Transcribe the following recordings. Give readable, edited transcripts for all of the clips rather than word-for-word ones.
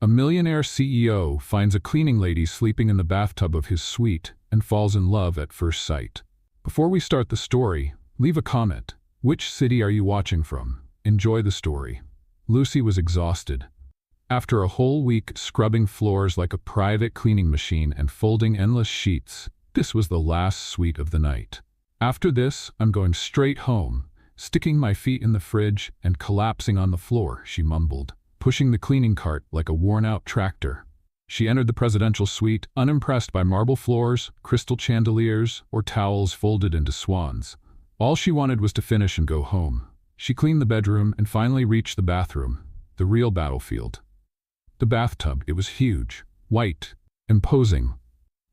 A millionaire CEO finds a cleaning lady sleeping in the bathtub of his suite and falls in love at first sight. Before we start the story, leave a comment. Which city are you watching from? Enjoy the story. Lucy was exhausted. After a whole week scrubbing floors like a private cleaning machine and folding endless sheets, this was the last sweet of the night. After this, I'm going straight home, sticking my feet in the fridge and collapsing on the floor, she mumbled, pushing the cleaning cart like a worn-out tractor. She entered the presidential suite, unimpressed by marble floors, crystal chandeliers, or towels folded into swans. All she wanted was to finish and go home. She cleaned the bedroom and finally reached the bathroom, the real battlefield. The bathtub, it was huge, white, imposing.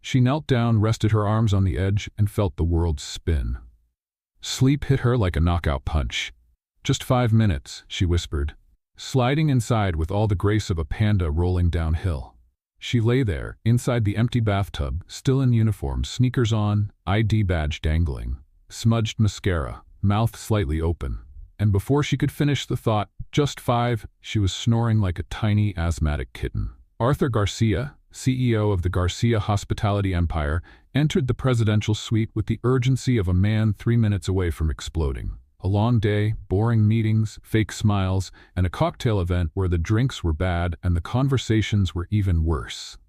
She knelt down, rested her arms on the edge, and felt the world spin. Sleep hit her like a knockout punch. "Just 5 minutes," she whispered, sliding inside with all the grace of a panda rolling downhill. She lay there, inside the empty bathtub, still in uniform, sneakers on, ID badge dangling, smudged mascara, mouth slightly open. And before she could finish the thought, just 5, she was snoring like a tiny asthmatic kitten. Arthur Garcia, CEO of the Garcia hospitality empire, entered the presidential suite with the urgency of a man 3 minutes away from exploding. A long day, boring meetings, fake smiles, and a cocktail event where the drinks were bad and the conversations were even worse.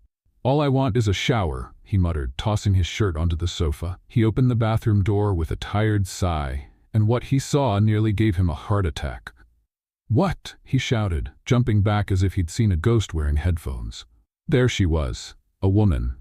"All I want is a shower," he muttered, tossing his shirt onto the sofa. He opened the bathroom door with a tired sigh, and what he saw nearly gave him a heart attack. "What?" he shouted, jumping back as if he'd seen a ghost wearing headphones. There she was, a woman,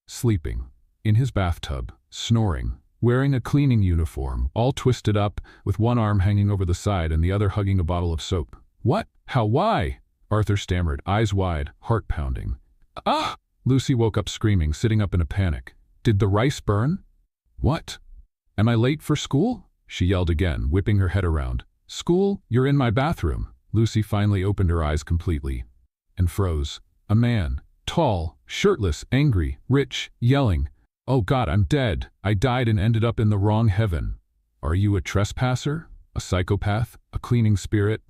sleeping, in his bathtub, snoring, wearing a cleaning uniform, all twisted up, with one arm hanging over the side and the other hugging a bottle of soap. "What? How? Why?" Arthur stammered, eyes wide, heart pounding. "Ah!" Lucy woke up screaming, sitting up in a panic. "Did the rice burn?" "What? Am I late for school?" she yelled again, whipping her head around. "School? You're in my bathroom." Lucy finally opened her eyes completely and froze. A man, tall, shirtless, angry, rich, yelling, "Oh God, I'm dead. I died and ended up in the wrong heaven. Are you a trespasser? A psychopath? A cleaning spirit?"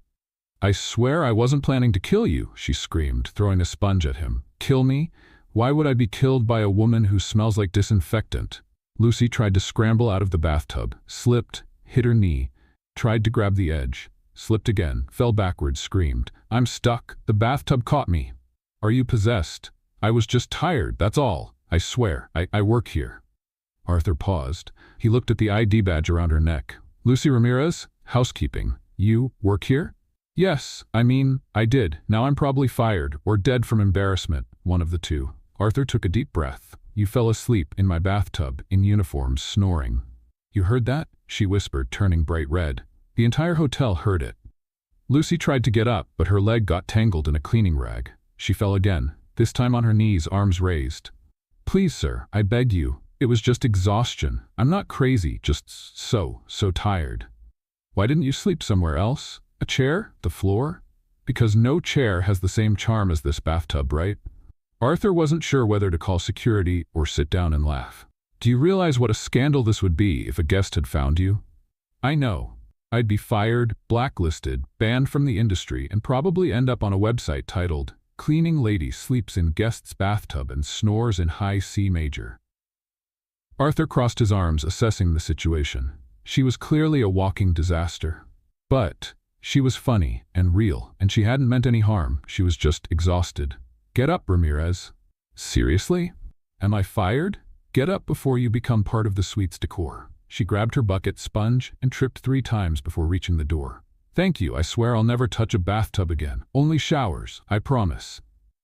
"I swear I wasn't planning to kill you," she screamed, throwing a sponge at him. "Kill me? Why would I be killed by a woman who smells like disinfectant?" Lucy tried to scramble out of the bathtub, slipped, hit her knee, tried to grab the edge, slipped again, fell backwards, screamed, "I'm stuck. The bathtub caught me." "Are you possessed?" "I was just tired, that's all. I swear, I work here." Arthur paused. He looked at the ID badge around her neck. "Lucy Ramirez, housekeeping. You work here?" "Yes, I did. Now I'm probably fired, or dead from embarrassment, one of the two." Arthur took a deep breath. "You fell asleep in my bathtub, in uniform, snoring." "You heard that?" she whispered, turning bright red. The entire hotel heard it. Lucy tried to get up, but her leg got tangled in a cleaning rag. She fell again, this time on her knees, arms raised. "Please, sir, I beg you. It was just exhaustion. I'm not crazy, just so tired." "Why didn't you sleep somewhere else? A chair? The floor?" "Because no chair has the same charm as this bathtub, right?" Arthur wasn't sure whether to call security or sit down and laugh. "Do you realize what a scandal this would be if a guest had found you?" "I know. I'd be fired, blacklisted, banned from the industry, and probably end up on a website titled, 'Cleaning Lady Sleeps in Guest's Bathtub and Snores in High C Major.'" Arthur crossed his arms, assessing the situation. She was clearly a walking disaster. But she was funny and real, and she hadn't meant any harm. She was just exhausted. "Get up, Ramirez." "Seriously? Am I fired?" "Get up before you become part of the suite's decor." She grabbed her bucket, sponge, and tripped 3 times before reaching the door. "Thank you. I swear I'll never touch a bathtub again. Only showers, I promise."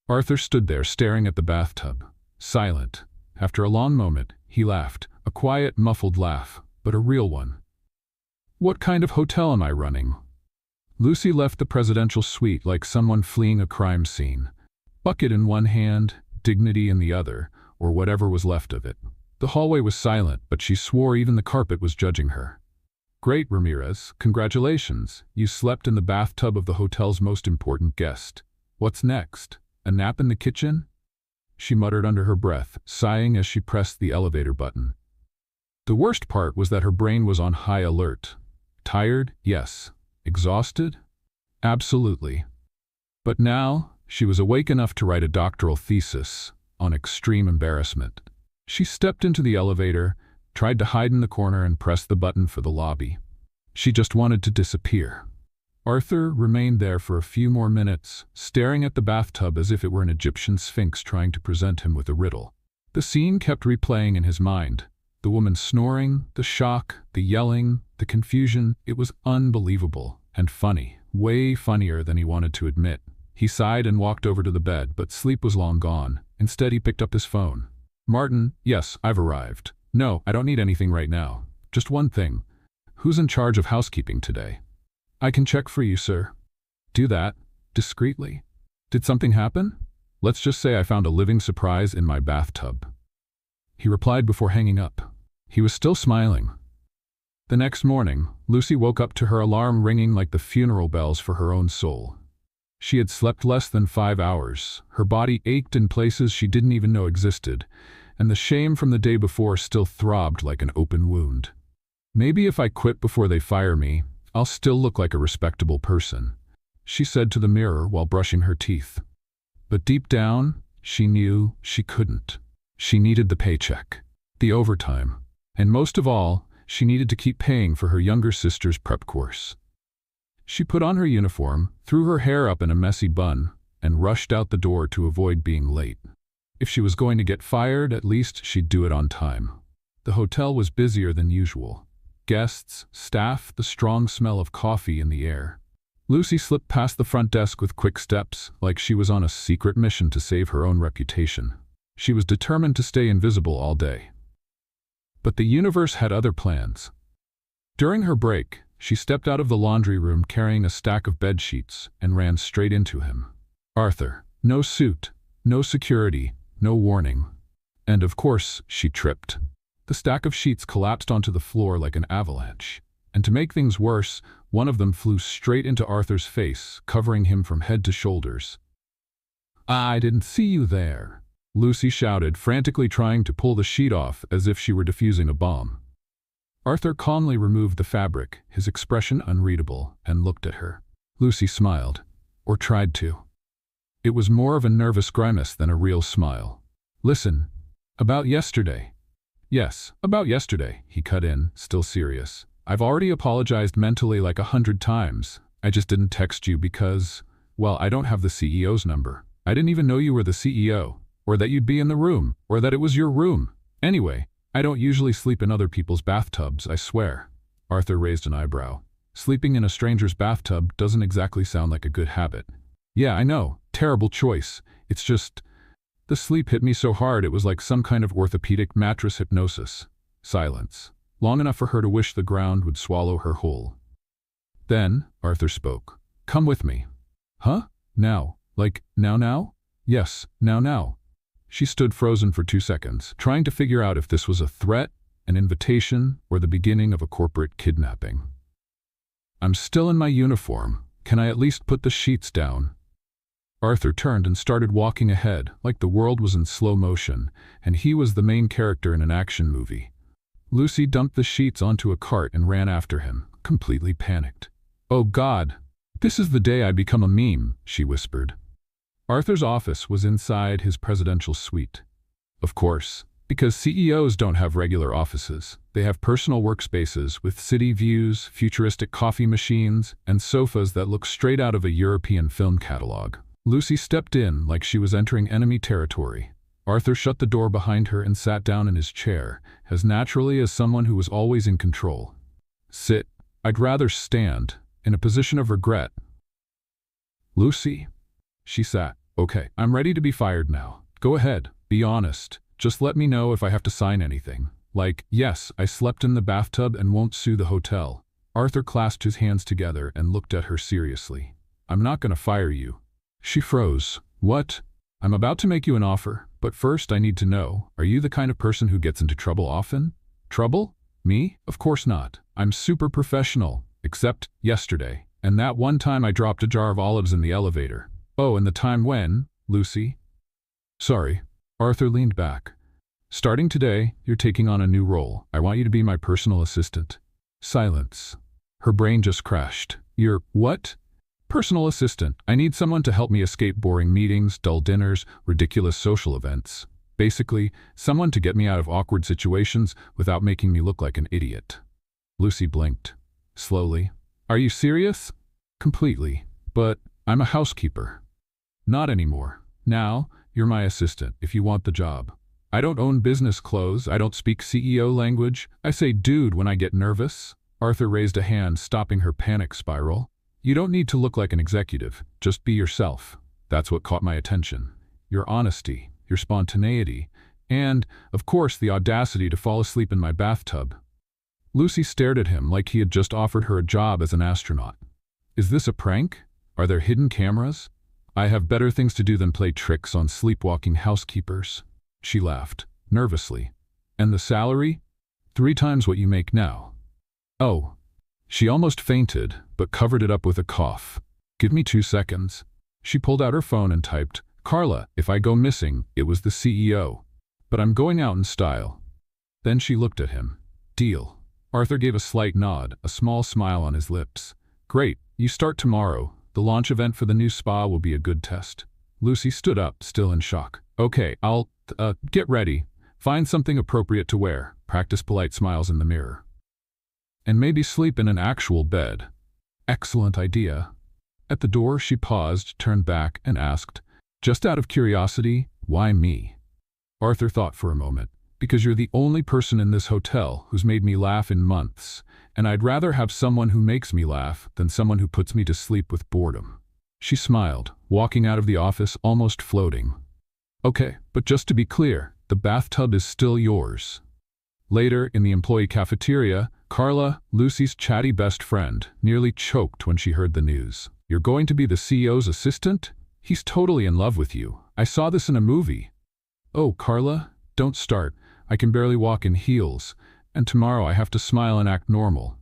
Arthur stood there staring at the bathtub, silent. After a long moment, he laughed, a quiet, muffled laugh, but a real one. "What kind of hotel am I running?" Lucy left the presidential suite like someone fleeing a crime scene. Bucket in one hand, dignity in the other, or whatever was left of it. The hallway was silent, but she swore even the carpet was judging her. "Great, Ramirez. Congratulations. You slept in the bathtub of the hotel's most important guest. What's next? A nap in the kitchen?" She muttered under her breath, sighing as she pressed the elevator button. The worst part was that her brain was on high alert. Tired? Yes. Exhausted? Absolutely. But now, She was awake enough to write a doctoral thesis on extreme embarrassment. She stepped into the elevator, tried to hide in the corner, and pressed the button for the lobby. She just wanted to disappear. Arthur remained there for a few more minutes, staring at the bathtub as if it were an Egyptian sphinx trying to present him with a riddle. The scene kept replaying in his mind. The woman snoring, the shock, the yelling, the confusion. It was unbelievable and funny, way funnier than he wanted to admit. He sighed and walked over to the bed, but sleep was long gone. Instead, he picked up his phone. "Martin, yes, I've arrived. No, I don't need anything right now. Just one thing. Who's in charge of housekeeping today?" "I can check for you, sir." "Do that, discreetly." "Did something happen?" "Let's just say I found a living surprise in my bathtub." He replied before hanging up. He was still smiling. The next morning, Lucy woke up to her alarm ringing like the funeral bells for her own soul. She had slept less than 5 hours. Her body ached in places she didn't even know existed, and the shame from the day before still throbbed like an open wound. "Maybe if I quit before they fire me, I'll still look like a respectable person," she said to the mirror while brushing her teeth. But deep down, she knew she couldn't. She needed the paycheck, the overtime, and most of all, she needed to keep paying for her younger sister's prep course. She put on her uniform, threw her hair up in a messy bun, and rushed out the door to avoid being late. If she was going to get fired, at least she'd do it on time. The hotel was busier than usual. Guests, staff, the strong smell of coffee in the air. Lucy slipped past the front desk with quick steps, like she was on a secret mission to save her own reputation. She was determined to stay invisible all day. But the universe had other plans. During her break, she stepped out of the laundry room carrying a stack of bed sheets and ran straight into him. Arthur. No suit, no security, no warning. And of course, she tripped. The stack of sheets collapsed onto the floor like an avalanche. And to make things worse, one of them flew straight into Arthur's face, covering him from head to shoulders. "I didn't see you there," Lucy shouted, frantically trying to pull the sheet off as if she were defusing a bomb. Arthur calmly removed the fabric, his expression unreadable, and looked at her. Lucy smiled, or tried to. It was more of a nervous grimace than a real smile. "Listen, about yesterday." "Yes, about yesterday," he cut in, still serious. "I've already apologized mentally like 100 times. I just didn't text you because, well, I don't have the CEO's number. I didn't even know you were the CEO, or that you'd be in the room, or that it was your room. Anyway, I don't usually sleep in other people's bathtubs, I swear." Arthur raised an eyebrow. Sleeping in a stranger's bathtub doesn't exactly sound like a good habit. "Yeah, I know. Terrible choice. It's just... the sleep hit me so hard it was like some kind of orthopedic mattress hypnosis." Silence. Long enough for her to wish the ground would swallow her whole. Then, Arthur spoke. "Come with me." "Huh? Now? Like, now? "Yes, now." She stood frozen for 2 seconds, trying to figure out if this was a threat, an invitation, or the beginning of a corporate kidnapping. "I'm still in my uniform. Can I at least put the sheets down?" Arthur turned and started walking ahead, like the world was in slow motion, and he was the main character in an action movie. Lucy dumped the sheets onto a cart and ran after him, completely panicked. "Oh God, this is the day I become a meme," she whispered. Arthur's office was inside his presidential suite. Of course, because CEOs don't have regular offices. They have personal workspaces with city views, futuristic coffee machines, and sofas that look straight out of a European film catalog. Lucy stepped in like she was entering enemy territory. Arthur shut the door behind her and sat down in his chair, as naturally as someone who was always in control. "Sit. I'd rather stand, in a position of regret." "Lucy." She sat. "Okay, I'm ready to be fired now. Go ahead, be honest. Just let me know if I have to sign anything. Like, yes, I slept in the bathtub and won't sue the hotel." Arthur clasped his hands together and looked at her seriously. "I'm not going to fire you." She froze. "What? I'm about to make you an offer, but first I need to know, are you the kind of person who gets into trouble often?" "Trouble? Me? Of course not. I'm super professional, except yesterday, and that one time I dropped a jar of olives in the elevator." "Oh, and the time when, Lucy?" "Sorry." Arthur leaned back. "Starting today, you're taking on a new role. I want you to be my personal assistant." Silence. Her brain just crashed. "You're what?" Personal assistant. I need someone to help me escape boring meetings, dull dinners, ridiculous social events. Basically, someone to get me out of awkward situations without making me look like an idiot. Lucy blinked. Slowly. Are you serious? Completely. But I'm a housekeeper. Not anymore. Now, you're my assistant if you want the job. I don't own business clothes. I don't speak CEO language. I say dude when I get nervous. Arthur raised a hand, stopping her panic spiral. You don't need to look like an executive. Just be yourself. That's what caught my attention. Your honesty, your spontaneity, and, of course, the audacity to fall asleep in my bathtub. Lucy stared at him like he had just offered her a job as an astronaut. Is this a prank? Are there hidden cameras? I have better things to do than play tricks on sleepwalking housekeepers. She laughed, nervously. And the salary? 3 times what you make now. Oh. She almost fainted, but covered it up with a cough. Give me 2 seconds. She pulled out her phone and typed, Carla, if I go missing, it was the CEO. But I'm going out in style. Then she looked at him. Deal. Arthur gave a slight nod, a small smile on his lips. Great, you start tomorrow. The launch event for the new spa will be a good test. Lucy stood up, still in shock. Okay, I'll, get ready. Find something appropriate to wear. Practice polite smiles in the mirror. And maybe sleep in an actual bed. Excellent idea. At the door, she paused, turned back, and asked, just out of curiosity, why me? Arthur thought for a moment. Because you're the only person in this hotel who's made me laugh in months, and I'd rather have someone who makes me laugh than someone who puts me to sleep with boredom. She smiled, walking out of the office almost floating. Okay, but just to be clear, the bathtub is still yours. Later, in the employee cafeteria, Carla, Lucy's chatty best friend, nearly choked when she heard the news. You're going to be the CEO's assistant? He's totally in love with you. I saw this in a movie. Oh, Carla, don't start. I can barely walk in heels, and tomorrow I have to smile and act normal.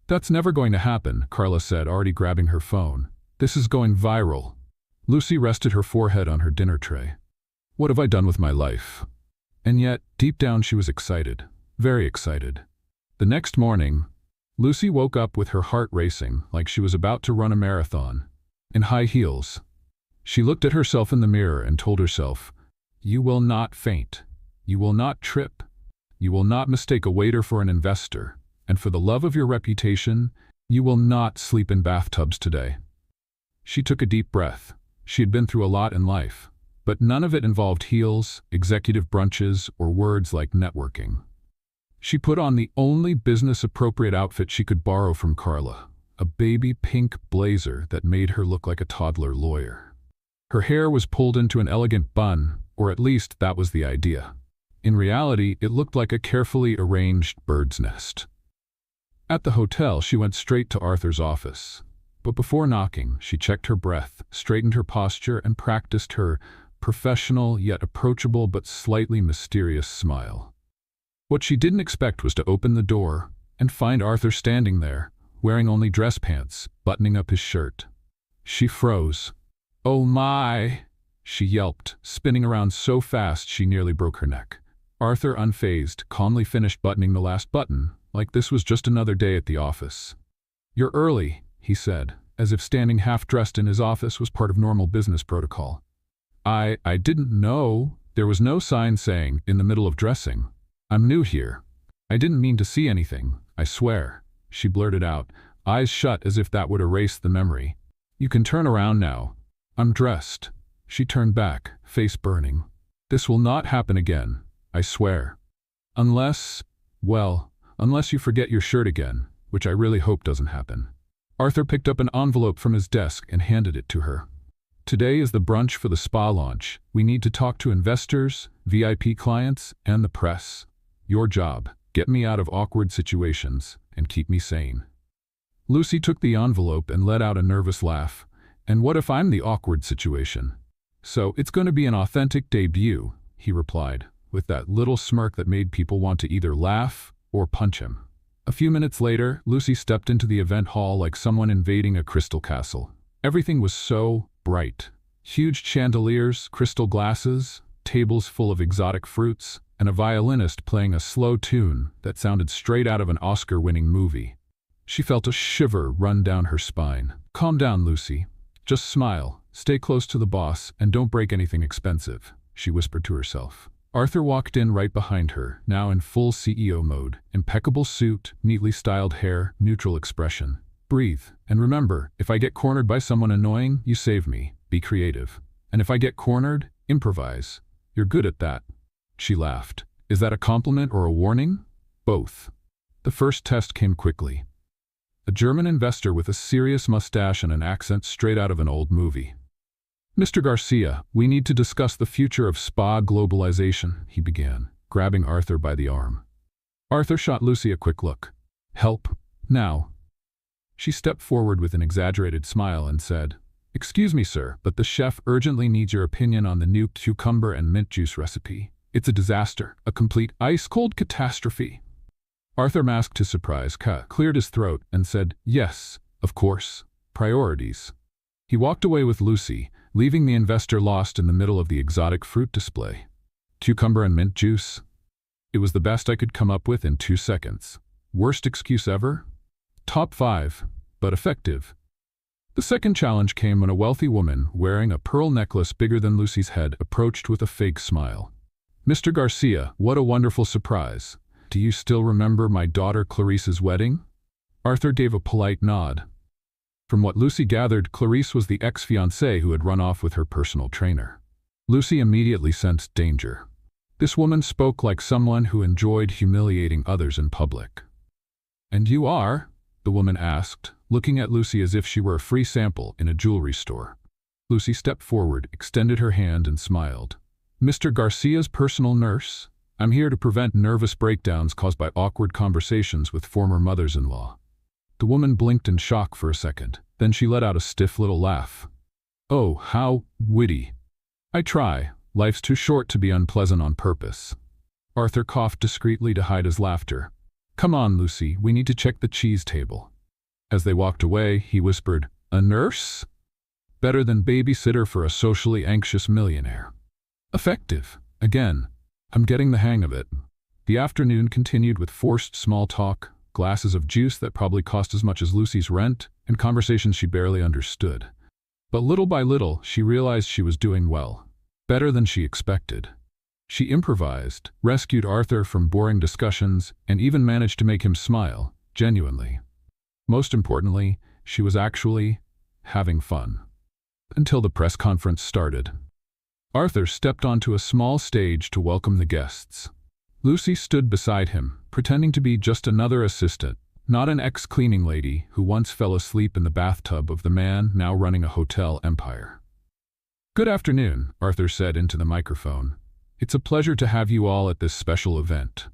That's never going to happen, Carla said, already grabbing her phone. This is going viral. Lucy rested her forehead on her dinner tray. What have I done with my life? And yet, deep down she was excited. Very excited. The next morning, Lucy woke up with her heart racing like she was about to run a marathon. In high heels. She looked at herself in the mirror and told herself, you will not faint. You will not trip. You will not mistake a waiter for an investor. And for the love of your reputation, you will not sleep in bathtubs today. She took a deep breath. She had been through a lot in life, but none of it involved heels, executive brunches, or words like networking. She put on the only business-appropriate outfit she could borrow from Carla, a baby pink blazer that made her look like a toddler lawyer. Her hair was pulled into an elegant bun, or at least that was the idea. In reality, it looked like a carefully arranged bird's nest. At the hotel, she went straight to Arthur's office. But before knocking, she checked her breath, straightened her posture, and practiced her professional yet approachable but slightly mysterious smile. What she didn't expect was to open the door and find Arthur standing there, wearing only dress pants, buttoning up his shirt. She froze. Oh my! She yelped, spinning around so fast she nearly broke her neck. Arthur, unfazed, calmly finished buttoning the last button, like this was just another day at the office. You're early, he said, as if standing half-dressed in his office was part of normal business protocol. I didn't know. There was no sign saying, in the middle of dressing. I'm new here. I didn't mean to see anything, I swear, she blurted out, eyes shut as if that would erase the memory. You can turn around now. I'm dressed. She turned back, face burning. This will not happen again, I swear. Unless you forget your shirt again, which I really hope doesn't happen. Arthur picked up an envelope from his desk and handed it to her. Today is the brunch for the spa launch. We need to talk to investors, VIP clients, and the press. Your job, get me out of awkward situations and keep me sane. Lucy took the envelope and let out a nervous laugh. And what if I'm the awkward situation? So it's going to be an authentic debut, he replied, with that little smirk that made people want to either laugh or punch him. A few minutes later, Lucy stepped into the event hall like someone invading a crystal castle. Everything was so bright. Huge chandeliers, crystal glasses, tables full of exotic fruits, and a violinist playing a slow tune that sounded straight out of an Oscar-winning movie. She felt a shiver run down her spine. "Calm down, Lucy. Just smile, stay close to the boss, and don't break anything expensive," she whispered to herself. Arthur walked in right behind her, now in full CEO mode. Impeccable suit, neatly styled hair, neutral expression. "Breathe, and remember, if I get cornered by someone annoying, you save me. Be creative. And if I get cornered, improvise. You're good at that." She laughed. "Is that a compliment or a warning?" "Both." The first test came quickly. A German investor with a serious mustache and an accent straight out of an old movie. "Mr. Garcia, we need to discuss the future of spa globalization," he began, grabbing Arthur by the arm. Arthur shot Lucy a quick look. "Help, now." She stepped forward with an exaggerated smile and said, "Excuse me, sir, but the chef urgently needs your opinion on the new cucumber and mint juice recipe. It's a disaster, a complete ice-cold catastrophe." Arthur masked his surprise, cleared his throat, and said, "Yes, of course. Priorities." He walked away with Lucy, leaving the investor lost in the middle of the exotic fruit display. Cucumber and mint juice? It was the best I could come up with in 2 seconds. Worst excuse ever? Top 5, but effective. The second challenge came when a wealthy woman, wearing a pearl necklace bigger than Lucy's head, approached with a fake smile. "Mr. Garcia, what a wonderful surprise. Do you still remember my daughter Clarice's wedding?" Arthur gave a polite nod. From what Lucy gathered, Clarice was the ex-fiancée who had run off with her personal trainer. Lucy immediately sensed danger. This woman spoke like someone who enjoyed humiliating others in public. "And you are?" the woman asked, looking at Lucy as if she were a free sample in a jewelry store. Lucy stepped forward, extended her hand, and smiled. "Mr. Garcia's personal nurse? I'm here to prevent nervous breakdowns caused by awkward conversations with former mothers-in-law." The woman blinked in shock for a second. Then she let out a stiff little laugh. "Oh, how witty. I try. Life's too short to be unpleasant on purpose." Arthur coughed discreetly to hide his laughter. "Come on, Lucy, we need to check the cheese table." As they walked away, he whispered, "A nurse? Better than babysitter for a socially anxious millionaire." Effective. Again. I'm getting the hang of it. The afternoon continued with forced small talk, glasses of juice that probably cost as much as Lucy's rent, and conversations she barely understood. But little by little, she realized she was doing well. Better than she expected. She improvised, rescued Arthur from boring discussions, and even managed to make him smile, genuinely. Most importantly, she was actually having fun. Until the press conference started. Arthur stepped onto a small stage to welcome the guests. Lucy stood beside him, pretending to be just another assistant, not an ex-cleaning lady who once fell asleep in the bathtub of the man now running a hotel empire. "Good afternoon," Arthur said into the microphone. "It's a pleasure to have you all at this special event.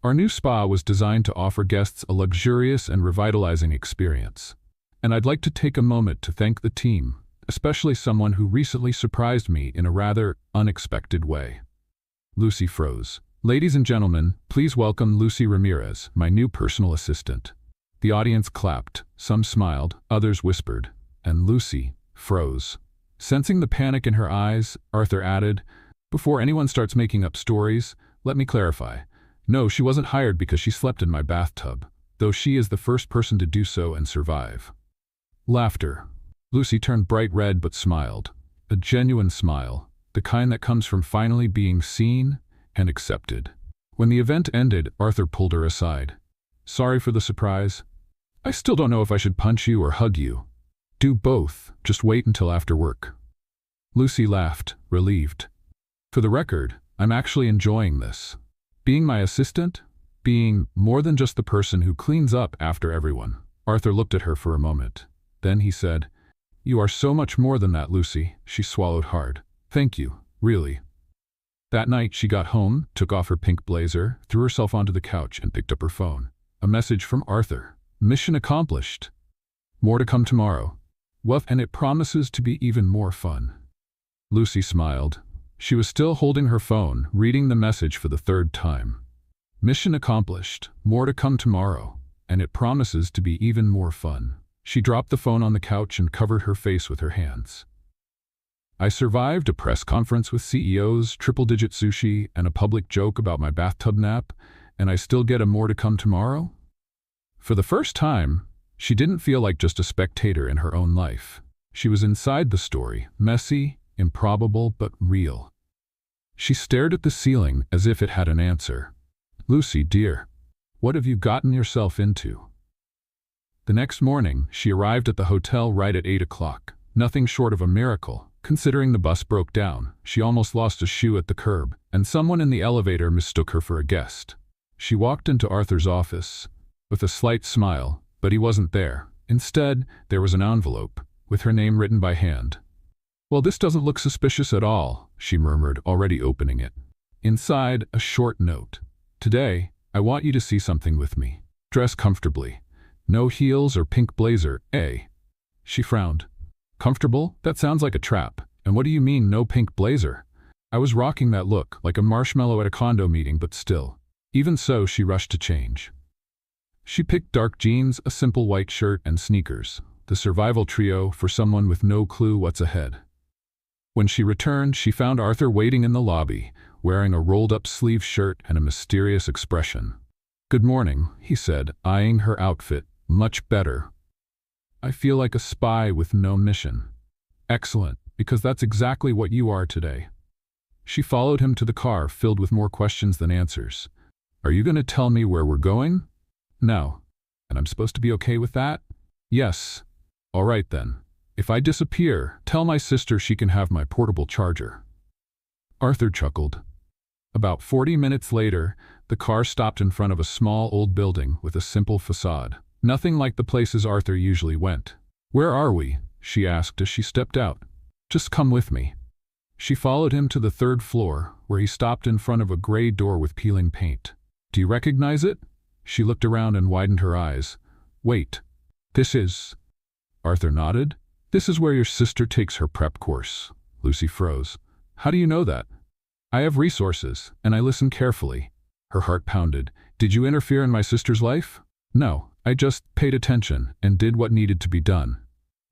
Our new spa was designed to offer guests a luxurious and revitalizing experience. And I'd like to take a moment to thank the team, especially someone who recently surprised me in a rather unexpected way." Lucy froze. "Ladies and gentlemen, please welcome Lucy Ramirez, my new personal assistant." The audience clapped, some smiled, others whispered, and Lucy froze. Sensing the panic in her eyes, Arthur added, "Before anyone starts making up stories, let me clarify. No, she wasn't hired because she slept in my bathtub, though she is the first person to do so and survive." Laughter. Lucy turned bright red but smiled. A genuine smile, the kind that comes from finally being seen and accepted. When the event ended, Arthur pulled her aside. "Sorry for the surprise. I still don't know if I should punch you or hug you. Do both, just wait until after work." Lucy laughed, relieved. "For the record, I'm actually enjoying this. Being my assistant, being more than just the person who cleans up after everyone." Arthur looked at her for a moment. Then he said, "You are so much more than that, Lucy." She swallowed hard. "Thank you, really." That night she got home, took off her pink blazer, threw herself onto the couch, and picked up her phone. A message from Arthur. "Mission accomplished. More to come tomorrow. Well, and it promises to be even more fun." Lucy smiled. She was still holding her phone, reading the message for the 3rd time. "Mission accomplished. More to come tomorrow. And it promises to be even more fun." She dropped the phone on the couch and covered her face with her hands. "I survived a press conference with CEOs, triple-digit sushi, and a public joke about my bathtub nap, and I still get a more to come tomorrow? For the first time, She didn't feel like just a spectator in her own life. She was inside the story, messy, improbable, but real. She stared at the ceiling as if it had an answer. "Lucy, dear, what have you gotten yourself into?" The next morning, she arrived at the hotel right at 8 o'clock. Nothing short of a miracle. Considering the bus broke down, she almost lost a shoe at the curb, and someone in the elevator mistook her for a guest. She walked into Arthur's office with a slight smile, but he wasn't there. Instead, there was an envelope with her name written by hand. "Well, this doesn't look suspicious at all," she murmured, already opening it. Inside, a short note. "Today, I want you to see something with me. Dress comfortably. No heels or pink blazer, eh?" She frowned. "Comfortable? That sounds like a trap. And what do you mean, no pink blazer?" I was rocking that look, like a marshmallow at a condo meeting, but still. Even so, she rushed to change. She picked dark jeans, a simple white shirt, and sneakers. The survival trio for someone with no clue what's ahead. When she returned, she found Arthur waiting in the lobby, wearing a rolled-up sleeve shirt and a mysterious expression. "Good morning," he said, eyeing her outfit. "Much better. I feel like a spy with no mission." "Excellent, because that's exactly what you are today." She followed him to the car, filled with more questions than answers. "Are you going to tell me where we're going?" "No. And I'm supposed to be okay with that?" "Yes." "All right then. If I disappear, tell my sister she can have my portable charger." Arthur chuckled. About 40 minutes later, the car stopped in front of a small old building with a simple facade. Nothing like the places Arthur usually went. "Where are we?" she asked as she stepped out. "Just come with me." She followed him to the 3rd floor, where he stopped in front of a gray door with peeling paint. "Do you recognize it?" She looked around and widened her eyes. "Wait. This is—" Arthur nodded. "This is where your sister takes her prep course." Lucy froze. "How do you know that?" "I have resources, and I listen carefully." Her heart pounded. "Did you interfere in my sister's life?" "No, I just paid attention and did what needed to be done."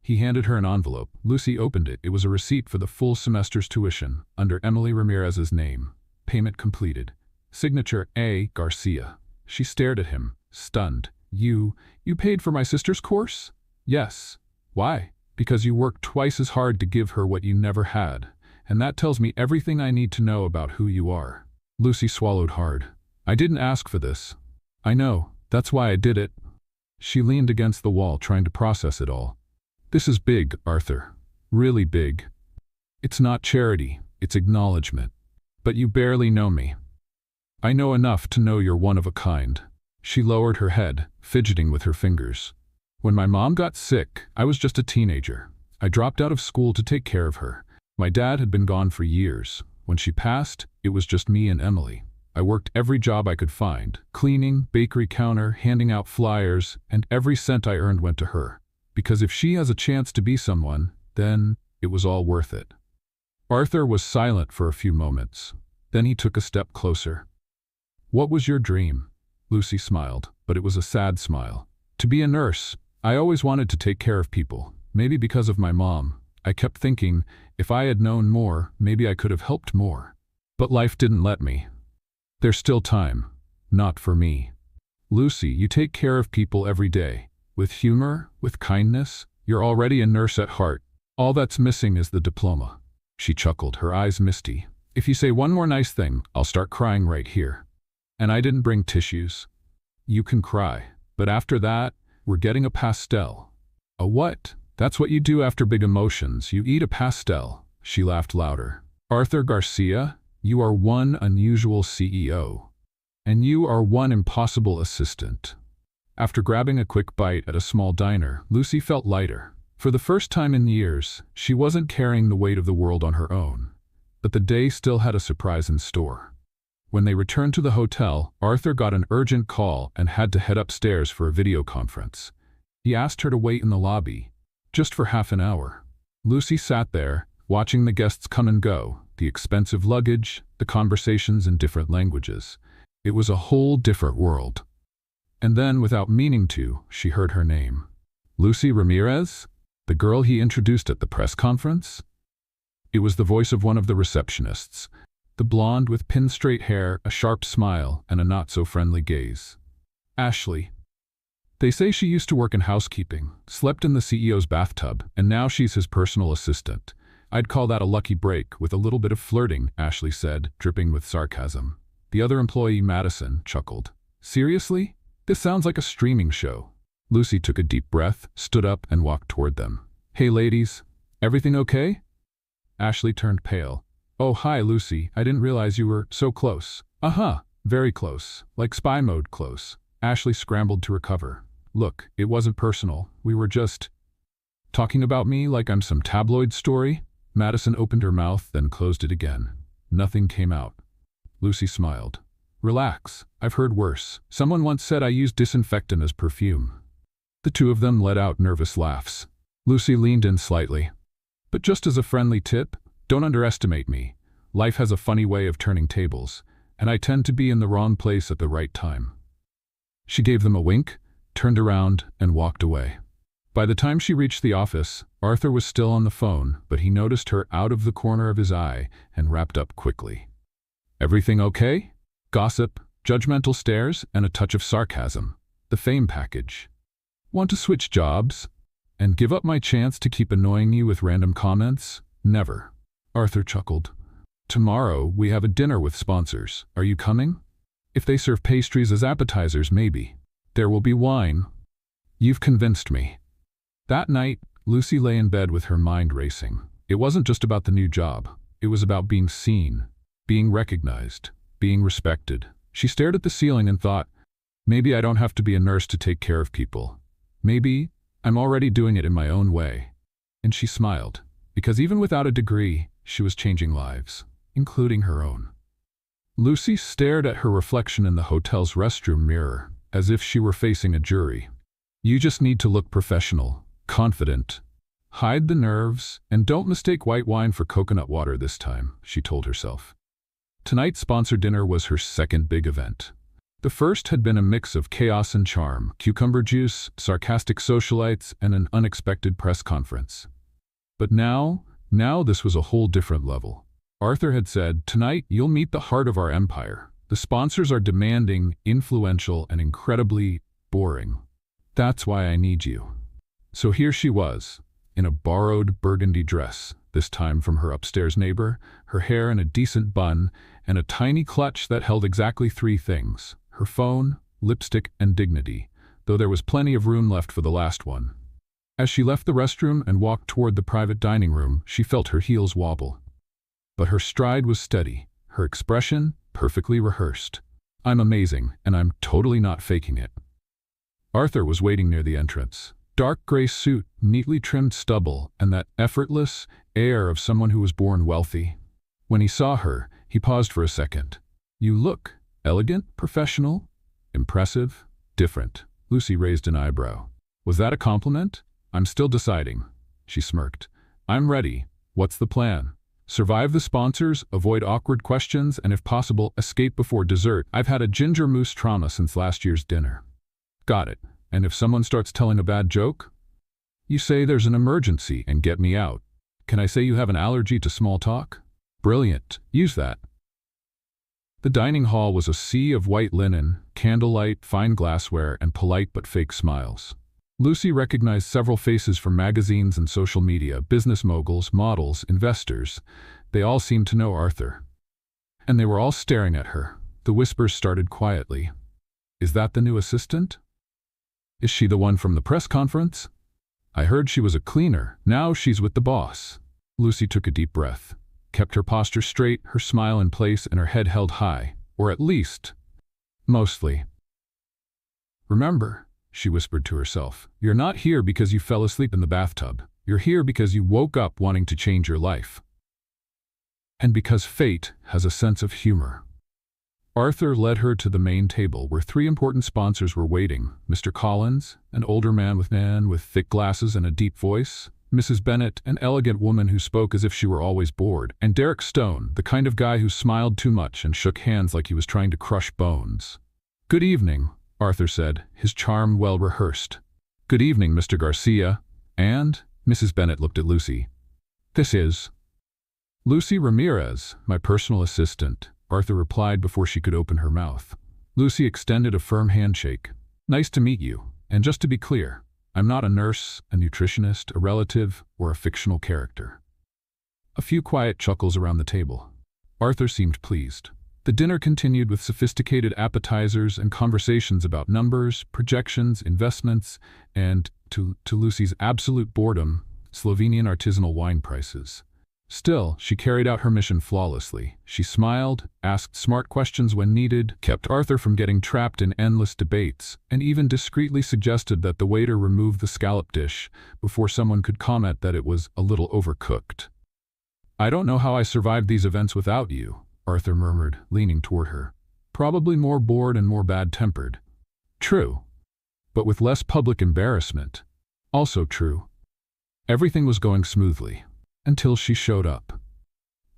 He handed her an envelope. Lucy opened it. It was a receipt for the full semester's tuition, under Emily Ramirez's name. Payment completed. Signature A. Garcia. She stared at him, stunned. You paid for my sister's course?" "Yes." "Why?" "Because you worked twice as hard to give her what you never had. And that tells me everything I need to know about who you are." Lucy swallowed hard. "I didn't ask for this." "I know. That's why I did it." She leaned against the wall, trying to process it all. "This is big, Arthur. Really big. It's not charity, it's acknowledgement. But you barely know me. I know enough to know you're one of a kind." She lowered her head, fidgeting with her fingers. "When my mom got sick, I was just a teenager. I dropped out of school to take care of her. My dad had been gone for years. When she passed, it was just me and Emily. I worked every job I could find, cleaning, bakery counter, handing out flyers, and every cent I earned went to her. Because if she has a chance to be someone, then it was all worth it." Arthur was silent for a few moments. Then he took a step closer. "What was your dream?" Lucy smiled, but it was a sad smile. "To be a nurse. I always wanted to take care of people. Maybe because of my mom. I kept thinking, if I had known more, maybe I could have helped more. But life didn't let me. There's still time. Not for me." "Lucy, you take care of people every day. With humor, with kindness. You're already a nurse at heart. All that's missing is the diploma." She chuckled, her eyes misty. "If you say one more nice thing, I'll start crying right here. And I didn't bring tissues." "You can cry. But after that, we're getting a pastel." "A what?" "That's what you do after big emotions. You eat a pastel." She laughed louder. "Arthur Garcia, you are one unusual CEO. And you are one impossible assistant." After grabbing a quick bite at a small diner, Lucy felt lighter. For the first time in years, she wasn't carrying the weight of the world on her own. But the day still had a surprise in store. When they returned to the hotel, Arthur got an urgent call and had to head upstairs for a video conference. He asked her to wait in the lobby, just for half an hour. Lucy sat there, watching the guests come and go, the expensive luggage, the conversations in different languages. It was a whole different world. And then, without meaning to, she heard her name. "Lucy Ramirez? The girl he introduced at the press conference?" It was the voice of one of the receptionists, the blonde with pin-straight hair, a sharp smile, and a not-so-friendly gaze. "Ashley." They say she used to work in housekeeping, slept in the CEO's bathtub, and now she's his personal assistant. I'd call that a lucky break with a little bit of flirting, Ashley said, dripping with sarcasm. The other employee, Madison, chuckled. Seriously? This sounds like a streaming show. Lucy took a deep breath, stood up, and walked toward them. Hey ladies, everything okay? Ashley turned pale. Oh, hi, Lucy. I didn't realize you were so close. Very close. Like spy mode close. Ashley scrambled to recover. Look, it wasn't personal. We were just talking about me like I'm some tabloid story. Madison opened her mouth, then closed it again. Nothing came out. Lucy smiled. Relax. I've heard worse. Someone once said I used disinfectant as perfume. The two of them let out nervous laughs. Lucy leaned in slightly. But just as a friendly tip, don't underestimate me. Life has a funny way of turning tables, and I tend to be in the wrong place at the right time. She gave them a wink, turned around, and walked away. By the time she reached the office, Arthur was still on the phone, but he noticed her out of the corner of his eye and wrapped up quickly. Everything okay? Gossip, judgmental stares, and a touch of sarcasm. The fame package. Want to switch jobs? And give up my chance to keep annoying you with random comments? Never. Arthur chuckled. Tomorrow, we have a dinner with sponsors. Are you coming? If they serve pastries as appetizers, maybe. There will be wine. You've convinced me. That night, Lucy lay in bed with her mind racing. It wasn't just about the new job. It was about being seen, being recognized, being respected. She stared at the ceiling and thought, maybe I don't have to be a nurse to take care of people. Maybe I'm already doing it in my own way. And she smiled, because even without a degree, she was changing lives, including her own. Lucy stared at her reflection in the hotel's restroom mirror, as if she were facing a jury. You just need to look professional, confident. Hide the nerves, and don't mistake white wine for coconut water this time, she told herself. Tonight's sponsor dinner was her second big event. The first had been a mix of chaos and charm, cucumber juice, sarcastic socialites, and an unexpected press conference. But now this was a whole different level. Arthur had said, tonight you'll meet the heart of our empire. The sponsors are demanding, influential, and incredibly boring. That's why I need you. So here she was, in a borrowed burgundy dress, this time from her upstairs neighbor, her hair in a decent bun, and a tiny clutch that held exactly three things: her phone, lipstick, and dignity, though there was plenty of room left for the last one. As she left the restroom and walked toward the private dining room, she felt her heels wobble. But her stride was steady, her expression perfectly rehearsed. I'm amazing, and I'm totally not faking it. Arthur was waiting near the entrance. Dark gray suit, neatly trimmed stubble, and that effortless air of someone who was born wealthy. When he saw her, he paused for a second. You look elegant, professional, impressive, different. Lucy raised an eyebrow. Was that a compliment? I'm still deciding. She smirked. I'm ready. What's the plan? Survive the sponsors, avoid awkward questions, and if possible, escape before dessert. I've had a ginger mousse trauma since last year's dinner. Got it. And if someone starts telling a bad joke? You say there's an emergency and get me out. Can I say you have an allergy to small talk? Brilliant. Use that. The dining hall was a sea of white linen, candlelight, fine glassware, and polite but fake smiles. Lucy recognized several faces from magazines and social media, business moguls, models, investors. They all seemed to know Arthur. And they were all staring at her. The whispers started quietly. Is that the new assistant? Is she the one from the press conference? I heard she was a cleaner. Now she's with the boss. Lucy took a deep breath, kept her posture straight, her smile in place, and her head held high. Or at least, mostly. Remember, she whispered to herself, you're not here because you fell asleep in the bathtub. You're here because you woke up wanting to change your life. And because fate has a sense of humor. Arthur led her to the main table where three important sponsors were waiting. Mr. Collins, an older man with thick glasses and a deep voice. Mrs. Bennett, an elegant woman who spoke as if she were always bored. And Derek Stone, the kind of guy who smiled too much and shook hands like he was trying to crush bones. Good evening, Arthur said, his charm well rehearsed. Good evening, Mr. Garcia. And Mrs. Bennett looked at Lucy. This is Lucy Ramirez, my personal assistant, Arthur replied before she could open her mouth. Lucy extended a firm handshake. Nice to meet you. And just to be clear, I'm not a nurse, a nutritionist, a relative, or a fictional character. A few quiet chuckles around the table. Arthur seemed pleased. The dinner continued with sophisticated appetizers and conversations about numbers, projections, investments, and, to Lucy's absolute boredom, Slovenian artisanal wine prices. Still, she carried out her mission flawlessly. She smiled, asked smart questions when needed, kept Arthur from getting trapped in endless debates, and even discreetly suggested that the waiter remove the scallop dish before someone could comment that it was a little overcooked. "I don't know how I survived these events without you," Arthur murmured, leaning toward her. "Probably more bored and more bad-tempered." "True. But with less public embarrassment." "Also true." Everything was going smoothly. Until she showed up.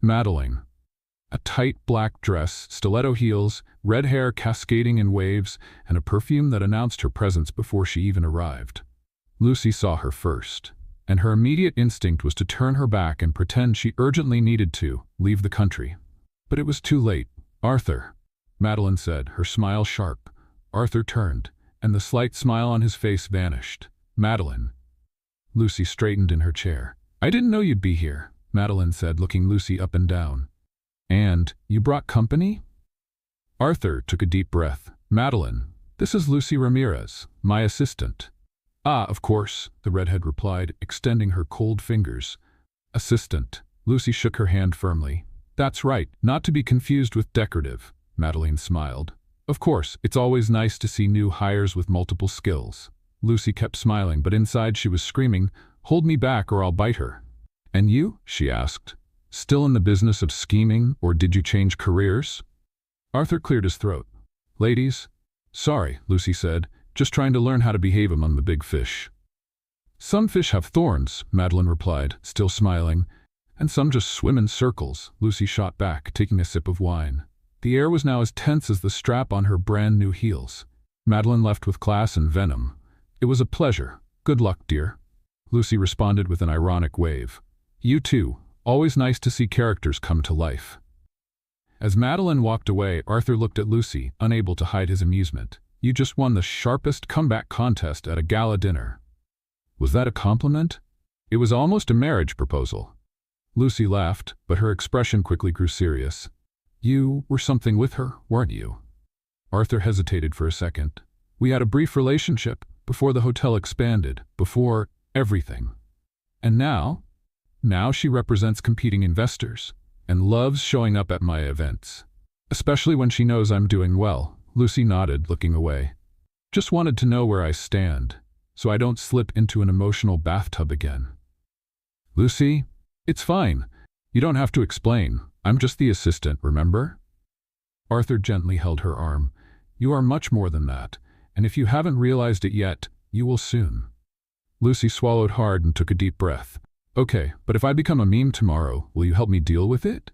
Madeline. A tight black dress, stiletto heels, red hair cascading in waves, and a perfume that announced her presence before she even arrived. Lucy saw her first, and her immediate instinct was to turn her back and pretend she urgently needed to leave the country. But it was too late. "Arthur," Madeline said, her smile sharp. Arthur turned, and the slight smile on his face vanished. "Madeline." Lucy straightened in her chair. "I didn't know you'd be here," Madeline said, looking Lucy up and down. "And you brought company?" Arthur took a deep breath. "Madeline, this is Lucy Ramirez, my assistant." "Ah, of course," the redhead replied, extending her cold fingers. "Assistant." Lucy shook her hand firmly. "That's right, not to be confused with decorative," Madeline smiled. "Of course, it's always nice to see new hires with multiple skills." Lucy kept smiling, but inside she was screaming, "Hold me back or I'll bite her." "And you?" she asked. "Still in the business of scheming, or did you change careers?" Arthur cleared his throat. "Ladies?" "Sorry," Lucy said, "just trying to learn how to behave among the big fish." "Some fish have thorns," Madeline replied, still smiling. "And some just swim in circles," Lucy shot back, taking a sip of wine. The air was now as tense as the strap on her brand-new heels. Madeline left with class and venom. "It was a pleasure. Good luck, dear." Lucy responded with an ironic wave. "You too. Always nice to see characters come to life." As Madeline walked away, Arthur looked at Lucy, unable to hide his amusement. "You just won the sharpest comeback contest at a gala dinner." "Was that a compliment?" "It was almost a marriage proposal." Lucy laughed, but her expression quickly grew serious. "You were something with her, weren't you?" Arthur hesitated for a second. "We had a brief relationship, before the hotel expanded, before everything. And now? Now she represents competing investors, and loves showing up at my events. Especially when she knows I'm doing well." Lucy nodded, looking away. "Just wanted to know where I stand, so I don't slip into an emotional bathtub again." "Lucy, it's fine. You don't have to explain. I'm just the assistant, remember?" Arthur gently held her arm. "You are much more than that, and if you haven't realized it yet, you will soon." Lucy swallowed hard and took a deep breath. "Okay, but if I become a meme tomorrow, will you help me deal with it?"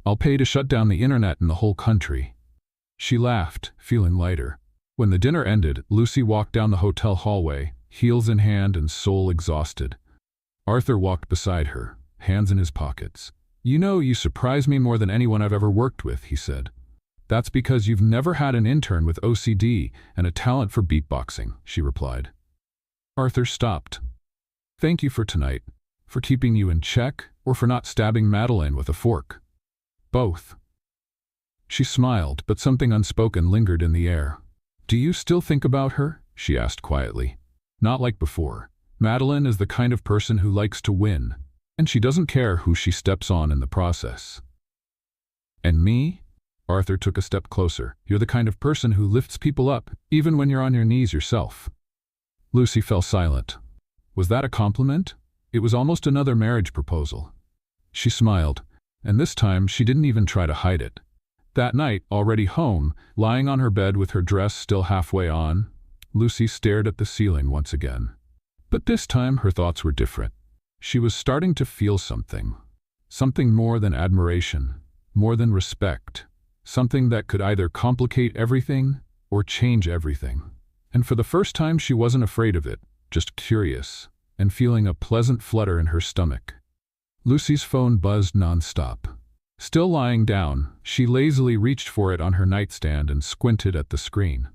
"I'll pay to shut down the internet in the whole country." She laughed, feeling lighter. When the dinner ended, Lucy walked down the hotel hallway, heels in hand and soul exhausted. Arthur walked beside her, hands in his pockets. "You know, you surprise me more than anyone I've ever worked with," he said. "That's because you've never had an intern with OCD and a talent for beatboxing," she replied. Arthur stopped. "Thank you for tonight. For keeping you in check, or for not stabbing Madeline with a fork?" "Both." She smiled, but something unspoken lingered in the air. "Do you still think about her?" she asked quietly. "Not like before. Madeline is the kind of person who likes to win, and she doesn't care who she steps on in the process." "And me?" Arthur took a step closer. "You're the kind of person who lifts people up, even when you're on your knees yourself." Lucy fell silent. Was that a compliment? It was almost another marriage proposal. She smiled, and this time she didn't even try to hide it. That night, already home, lying on her bed with her dress still halfway on, Lucy stared at the ceiling once again. But this time her thoughts were different. She was starting to feel something. Something more than admiration, more than respect. Something that could either complicate everything or change everything. And for the first time she wasn't afraid of it, just curious, and feeling a pleasant flutter in her stomach. Lucy's phone buzzed nonstop. Still lying down, she lazily reached for it on her nightstand and squinted at the screen.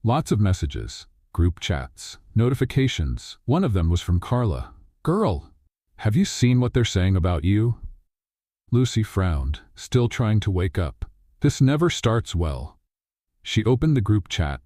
Lots of messages. Group chats, notifications. One of them was from Carla. "Girl, have you seen what they're saying about you?" Lucy frowned, still trying to wake up. This never starts well. She opened the group chat.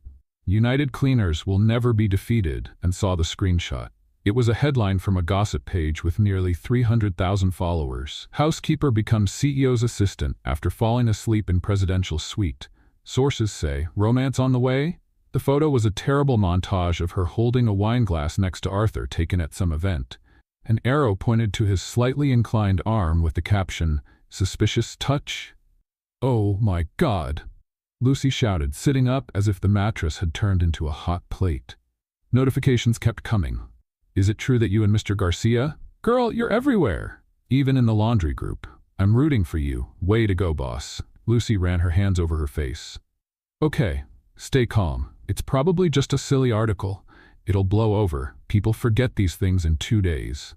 "United Cleaners will never be defeated," and saw the screenshot. It was a headline from a gossip page with nearly 300,000 followers. "Housekeeper becomes CEO's assistant after falling asleep in presidential suite. Sources say, romance on the way?" The photo was a terrible montage of her holding a wine glass next to Arthur taken at some event. An arrow pointed to his slightly inclined arm with the caption, "Suspicious touch?" "Oh my God!" Lucy shouted, sitting up as if the mattress had turned into a hot plate. Notifications kept coming. "Is it true that you and Mr. Garcia? Girl, you're everywhere. Even in the laundry group. I'm rooting for you. Way to go, boss." Lucy ran her hands over her face. "Okay, stay calm. It's probably just a silly article. It'll blow over. People forget these things in 2 days."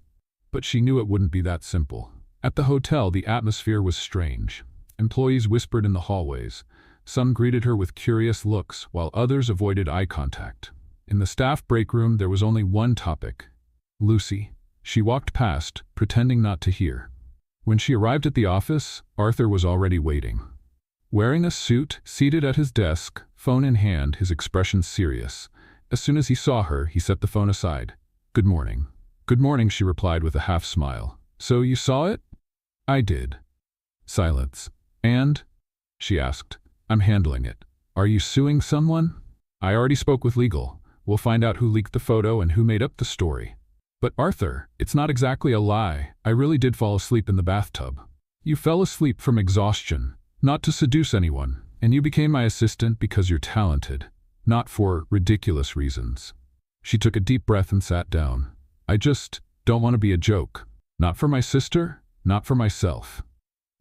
But she knew it wouldn't be that simple. At the hotel, the atmosphere was strange. Employees whispered in the hallways. Some greeted her with curious looks, while others avoided eye contact. In the staff break room, there was only one topic: Lucy. She walked past, pretending not to hear. When she arrived at the office, Arthur was already waiting. Wearing a suit, seated at his desk, phone in hand, his expression serious. As soon as he saw her, he set the phone aside. "Good morning." "Good morning," she replied with a half smile. "So you saw it?" "I did." Silence. "And?" she asked. "I'm handling it." "Are you suing someone?" "I already spoke with legal. We'll find out who leaked the photo and who made up the story." "But Arthur, it's not exactly a lie. I really did fall asleep in the bathtub." "You fell asleep from exhaustion, not to seduce anyone, and you became my assistant because you're talented, not for ridiculous reasons." She took a deep breath and sat down. "I just don't want to be a joke. Not for my sister, not for myself."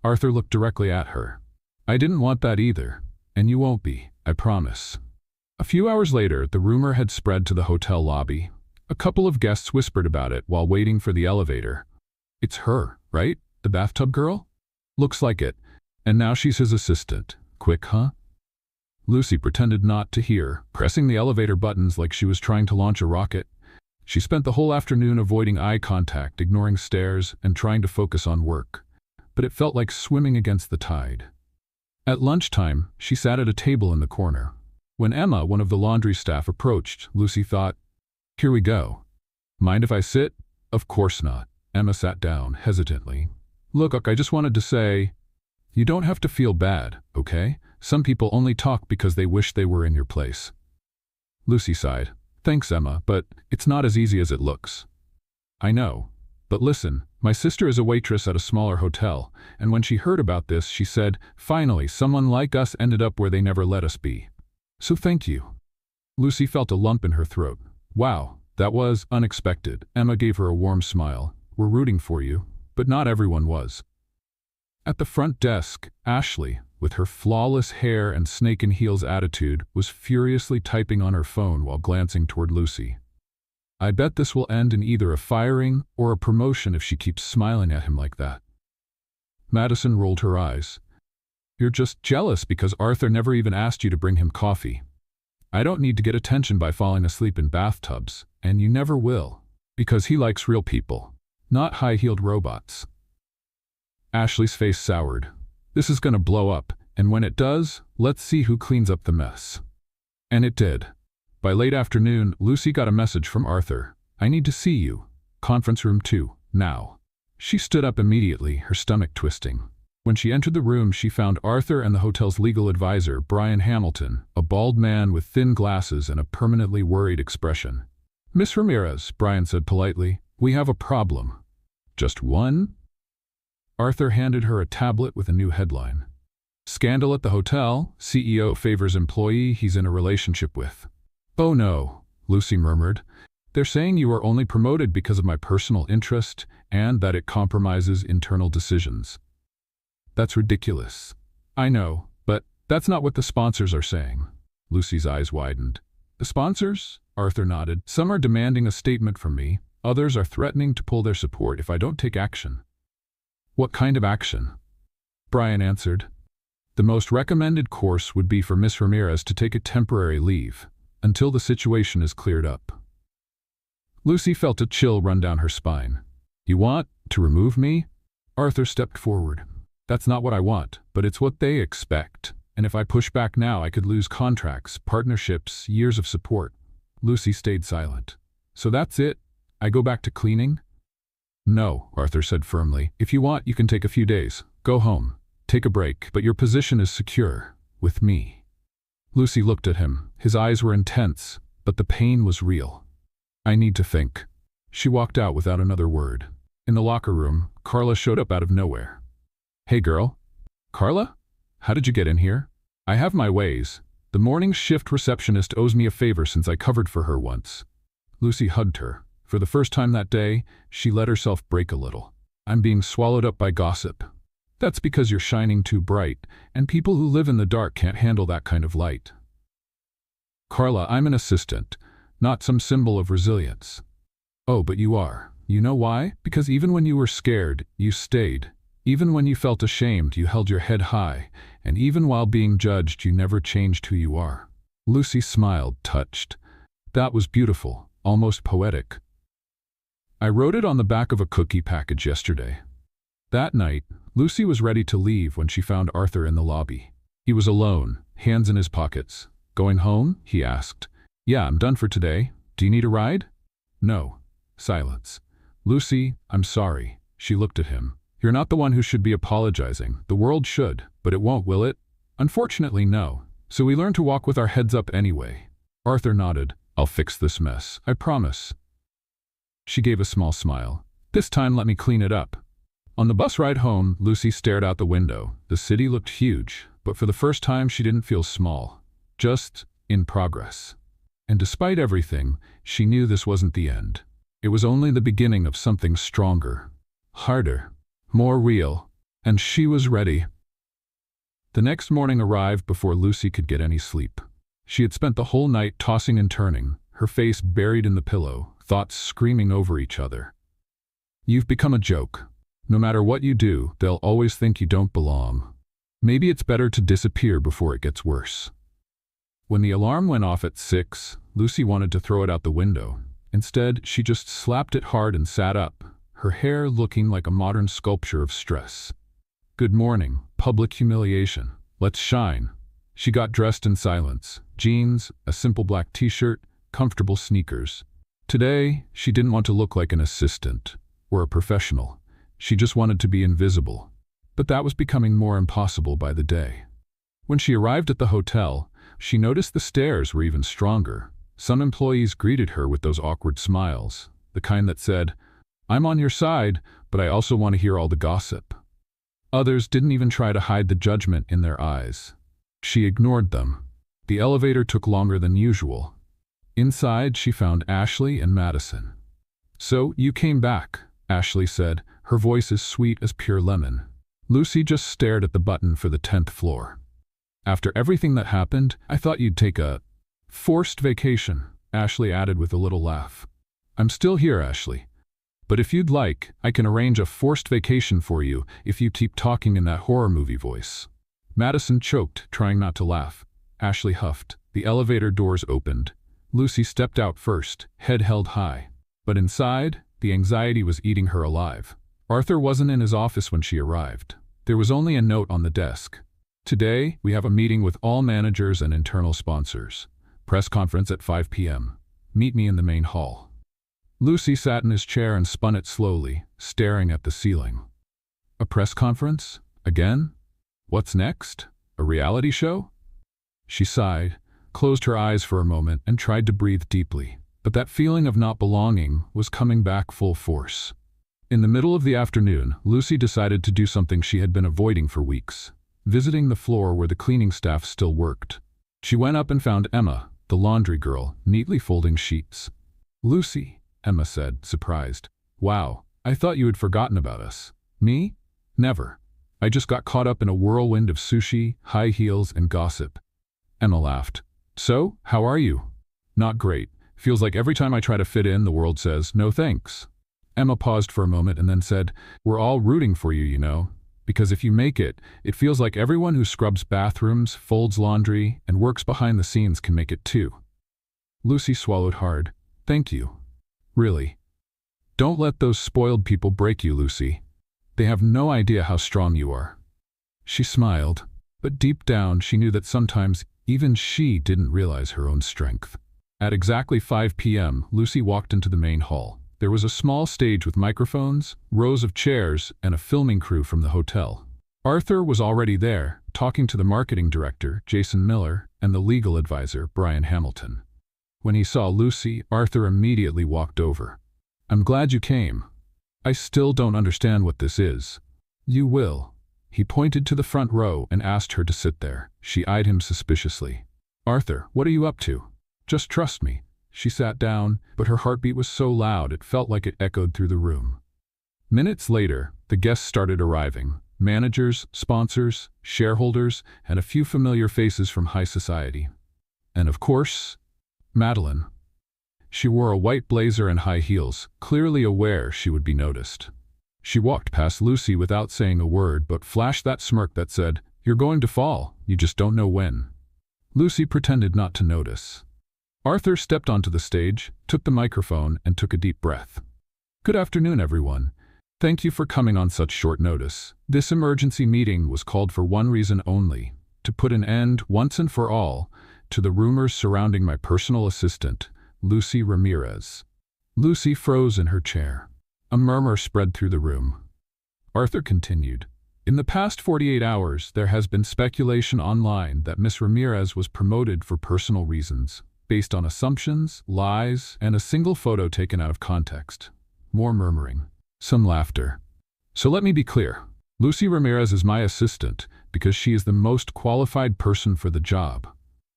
Arthur looked directly at her. "I didn't want that either, and you won't be, I promise." A few hours later, the rumor had spread to the hotel lobby. A couple of guests whispered about it while waiting for the elevator. "It's her, right? The bathtub girl? Looks like it. And now she's his assistant. Quick, huh?" Lucy pretended not to hear, pressing the elevator buttons like she was trying to launch a rocket. She spent the whole afternoon avoiding eye contact, ignoring stares, and trying to focus on work. But it felt like swimming against the tide. At lunchtime, she sat at a table in the corner. When Emma, one of the laundry staff, approached, Lucy thought, "Here we go. Mind if I sit?" "Of course not." Emma sat down, hesitantly. "Look, I just wanted to say, you don't have to feel bad, okay? Some people only talk because they wish they were in your place." Lucy sighed. "Thanks, Emma, but it's not as easy as it looks." "I know. But listen, my sister is a waitress at a smaller hotel, and when she heard about this, she said, finally, someone like us ended up where they never let us be. So thank you." Lucy felt a lump in her throat. "Wow, that was unexpected." Emma gave her a warm smile. "We're rooting for you." But not everyone was. At the front desk, Ashley, with her flawless hair and snake-in-heels attitude, was furiously typing on her phone while glancing toward Lucy. "I bet this will end in either a firing or a promotion if she keeps smiling at him like that." Madison rolled her eyes. "You're just jealous because Arthur never even asked you to bring him coffee. I don't need to get attention by falling asleep in bathtubs, and you never will, because he likes real people, not high-heeled robots." Ashley's face soured. "This is going to blow up, and when it does, let's see who cleans up the mess." And it did. By late afternoon, Lucy got a message from Arthur. "I need to see you. Conference room 2, now." She stood up immediately, her stomach twisting. When she entered the room, she found Arthur and the hotel's legal advisor, Brian Hamilton, a bald man with thin glasses and a permanently worried expression. "Miss Ramirez," Brian said politely, "we have a problem." "Just one?" Arthur handed her a tablet with a new headline. "Scandal at the hotel. CEO favors employee he's in a relationship with." "Oh no," Lucy murmured. "They're saying you are only promoted because of my personal interest and that it compromises internal decisions." "That's ridiculous." "I know, but that's not what the sponsors are saying." Lucy's eyes widened. "The sponsors?" Arthur nodded. "Some are demanding a statement from me. Others are threatening to pull their support if I don't take action." "What kind of action?" Brian answered. "The most recommended course would be for Miss Ramirez to take a temporary leave. until the situation is cleared up. Lucy felt a chill run down her spine. You want to remove me? Arthur stepped forward. That's not what I want, but it's what they expect. And if I push back now, I could lose contracts, partnerships, years of support. Lucy stayed silent. So that's it? I go back to cleaning? No, Arthur said firmly. If you want, you can take a few days. Go home. Take a break, but your position is secure. With me. Lucy looked at him. His eyes were intense, but the pain was real. I need to think. She walked out without another word. In the locker room, Carla showed up out of nowhere. Hey girl. Carla? How did you get in here? I have my ways. The morning shift receptionist owes me a favor since I covered for her once. Lucy hugged her. For the first time that day, she let herself break a little. I'm being swallowed up by gossip. That's because you're shining too bright, and people who live in the dark can't handle that kind of light. Carla, I'm an assistant, not some symbol of resilience. Oh, but you are. You know why? Because even when you were scared, you stayed. Even when you felt ashamed, you held your head high, and even while being judged, you never changed who you are. Lucy smiled, touched. That was beautiful, almost poetic. I wrote it on the back of a cookie package yesterday. That night, Lucy was ready to leave when she found Arthur in the lobby. He was alone, hands in his pockets. Going home? He asked. Yeah, I'm done for today. Do you need a ride? No. Silence. Lucy, I'm sorry. She looked at him. You're not the one who should be apologizing. The world should, but it won't, will it? Unfortunately, no. So we learn to walk with our heads up anyway. Arthur nodded. I'll fix this mess. I promise. She gave a small smile. This time let me clean it up. On the bus ride home, Lucy stared out the window. The city looked huge, but for the first time she didn't feel small. Just in progress. And despite everything, she knew this wasn't the end. It was only the beginning of something stronger, harder, more real, and she was ready. The next morning arrived before Lucy could get any sleep. She had spent the whole night tossing and turning, her face buried in the pillow, thoughts screaming over each other. You've become a joke. No matter what you do, they'll always think you don't belong. Maybe it's better to disappear before it gets worse. When the alarm went off at 6, Lucy wanted to throw it out the window. Instead, she just slapped it hard and sat up, her hair looking like a modern sculpture of stress. Good morning, public humiliation. Let's shine. She got dressed in silence. Jeans, a simple black t-shirt, comfortable sneakers. Today, she didn't want to look like an assistant or a professional. She just wanted to be invisible. But that was becoming more impossible by the day. When she arrived at the hotel, she noticed the stares were even stronger. Some employees greeted her with those awkward smiles, the kind that said, I'm on your side, but I also want to hear all the gossip. Others didn't even try to hide the judgment in their eyes. She ignored them. The elevator took longer than usual. Inside, she found Ashley and Madison. So, you came back, Ashley said, her voice as sweet as pure lemon. Lucy just stared at the button for the 10th floor. After everything that happened, I thought you'd take a forced vacation, Ashley added with a little laugh. I'm still here, Ashley. But if you'd like, I can arrange a forced vacation for you if you keep talking in that horror movie voice. Madison choked, trying not to laugh. Ashley huffed. The elevator doors opened. Lucy stepped out first, head held high. But inside, the anxiety was eating her alive. Arthur wasn't in his office when she arrived. There was only a note on the desk. Today, we have a meeting with all managers and internal sponsors. Press conference at 5 p.m. Meet me in the main hall. Lucy sat in his chair and spun it slowly, staring at the ceiling. A press conference? Again? What's next? A reality show? She sighed, closed her eyes for a moment, and tried to breathe deeply. But that feeling of not belonging was coming back full force. In the middle of the afternoon, Lucy decided to do something she had been avoiding for weeks, visiting the floor where the cleaning staff still worked. She went up and found Emma, the laundry girl, neatly folding sheets. Lucy, Emma said, surprised. Wow, I thought you had forgotten about us. Me? Never. I just got caught up in a whirlwind of sushi, high heels, and gossip. Emma laughed. So, how are you? Not great. Feels like every time I try to fit in, the world says, no thanks. Emma paused for a moment and then said, we're all rooting for you, you know. Because if you make it, it feels like everyone who scrubs bathrooms, folds laundry, and works behind the scenes can make it too. Lucy swallowed hard. Thank you. Really. Don't let those spoiled people break you, Lucy. They have no idea how strong you are. She smiled, but deep down she knew that sometimes even she didn't realize her own strength. At exactly 5 p.m., Lucy walked into the main hall. There was a small stage with microphones, rows of chairs, and a filming crew from the hotel. Arthur was already there, talking to the marketing director, Jason Miller, and the legal advisor, Brian Hamilton. When he saw Lucy, Arthur immediately walked over. I'm glad you came. I still don't understand what this is. You will. He pointed to the front row and asked her to sit there. She eyed him suspiciously. Arthur, what are you up to? Just trust me. She sat down, but her heartbeat was so loud it felt like it echoed through the room. Minutes later, the guests started arriving. Managers, sponsors, shareholders, and a few familiar faces from high society. And of course, Madeline. She wore a white blazer and high heels, clearly aware she would be noticed. She walked past Lucy without saying a word but flashed that smirk that said, "You're going to fall, you just don't know when." Lucy pretended not to notice. Arthur stepped onto the stage, took the microphone, and took a deep breath. Good afternoon, everyone. Thank you for coming on such short notice. This emergency meeting was called for one reason only, to put an end, once and for all, to the rumors surrounding my personal assistant, Lucy Ramirez. Lucy froze in her chair. A murmur spread through the room. Arthur continued. In the past 48 hours, there has been speculation online that Miss Ramirez was promoted for personal reasons, based on assumptions, lies, and a single photo taken out of context. More murmuring. Some laughter. So let me be clear. Lucy Ramirez is my assistant because she is the most qualified person for the job.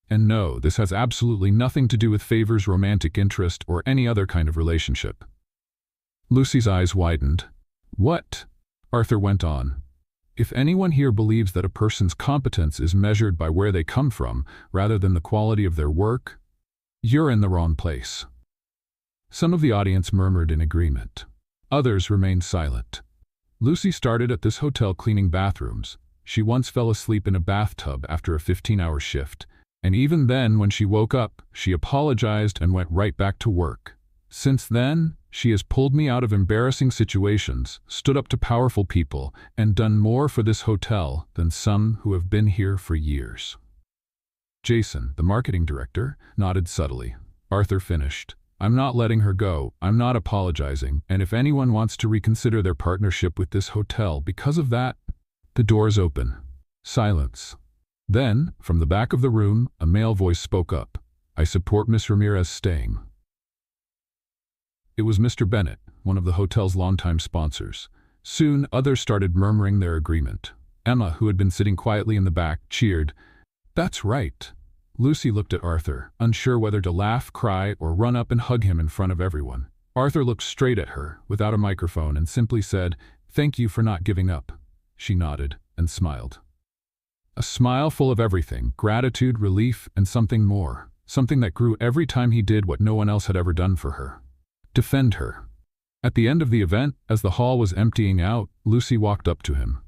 And no, this has absolutely nothing to do with favors, romantic interest, or any other kind of relationship. Lucy's eyes widened. What? Arthur went on. If anyone here believes that a person's competence is measured by where they come from rather than the quality of their work, you're in the wrong place. Some of the audience murmured in agreement. Others remained silent. Lucy started at this hotel cleaning bathrooms. She once fell asleep in a bathtub after a 15-hour shift, and even then, when she woke up, she apologized and went right back to work. Since then, she has pulled me out of embarrassing situations, stood up to powerful people, and done more for this hotel than some who have been here for years. Jason, the marketing director, nodded subtly. Arthur finished. I'm not letting her go, I'm not apologizing, and if anyone wants to reconsider their partnership with this hotel because of that, the doors open. Silence. Then, from the back of the room, a male voice spoke up. I support Miss Ramirez staying. It was Mr. Bennett, one of the hotel's longtime sponsors. Soon, others started murmuring their agreement. Emma, who had been sitting quietly in the back, cheered. That's right. Lucy looked at Arthur, unsure whether to laugh, cry, or run up and hug him in front of everyone. Arthur looked straight at her, without a microphone, and simply said, Thank you for not giving up. She nodded and smiled. A smile full of everything, gratitude, relief, and something more. Something that grew every time he did what no one else had ever done for her. Defend her. At the end of the event, as the hall was emptying out, Lucy walked up to him.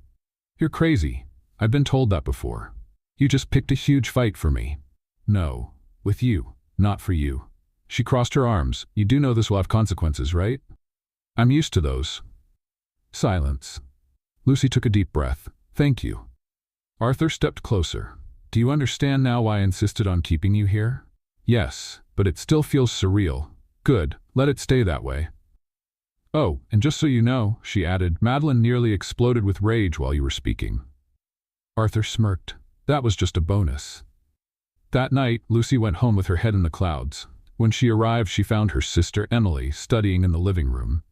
You're crazy. I've been told that before. You just picked a huge fight for me. No, with you, not for you. She crossed her arms. You do know this will have consequences, right? I'm used to those. Silence. Lucy took a deep breath. Thank you. Arthur stepped closer. Do you understand now why I insisted on keeping you here? Yes, but it still feels surreal. Good, let it stay that way. Oh, and just so you know, she added, Madeline nearly exploded with rage while you were speaking. Arthur smirked. That was just a bonus. That night, Lucy went home with her head in the clouds. When she arrived, she found her sister Emily studying in the living room.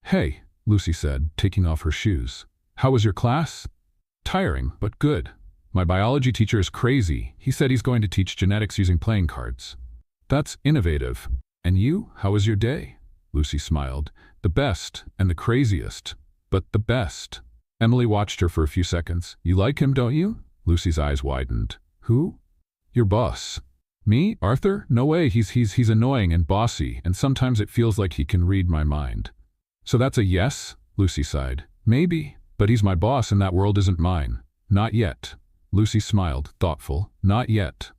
Hey, Lucy said, taking off her shoes. How was your class? Tiring, but good. My biology teacher is crazy. He said he's going to teach genetics using playing cards. That's innovative. And you, how was your day? Lucy smiled. The best and the craziest, but the best. Emily watched her for a few seconds. You like him, don't you? Lucy's eyes widened. Who? Your boss. Me? Arthur? No way, he's annoying and bossy, and sometimes it feels like he can read my mind. So that's a yes? Lucy sighed. Maybe, but he's my boss and that world isn't mine. Not yet. Lucy smiled, thoughtful. Not yet.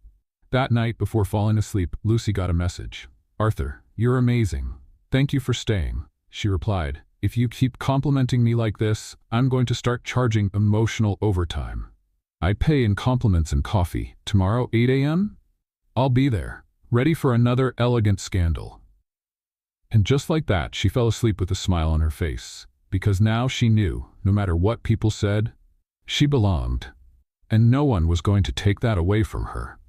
That night, before falling asleep, Lucy got a message. "Arthur, you're amazing. Thank you for staying." She replied, "If you keep complimenting me like this, I'm going to start charging emotional overtime. I pay in compliments and coffee. Tomorrow, 8 a.m.? I'll be there, ready for another elegant scandal." And just like that, she fell asleep with a smile on her face, because now she knew, no matter what people said, she belonged, and no one was going to take that away from her.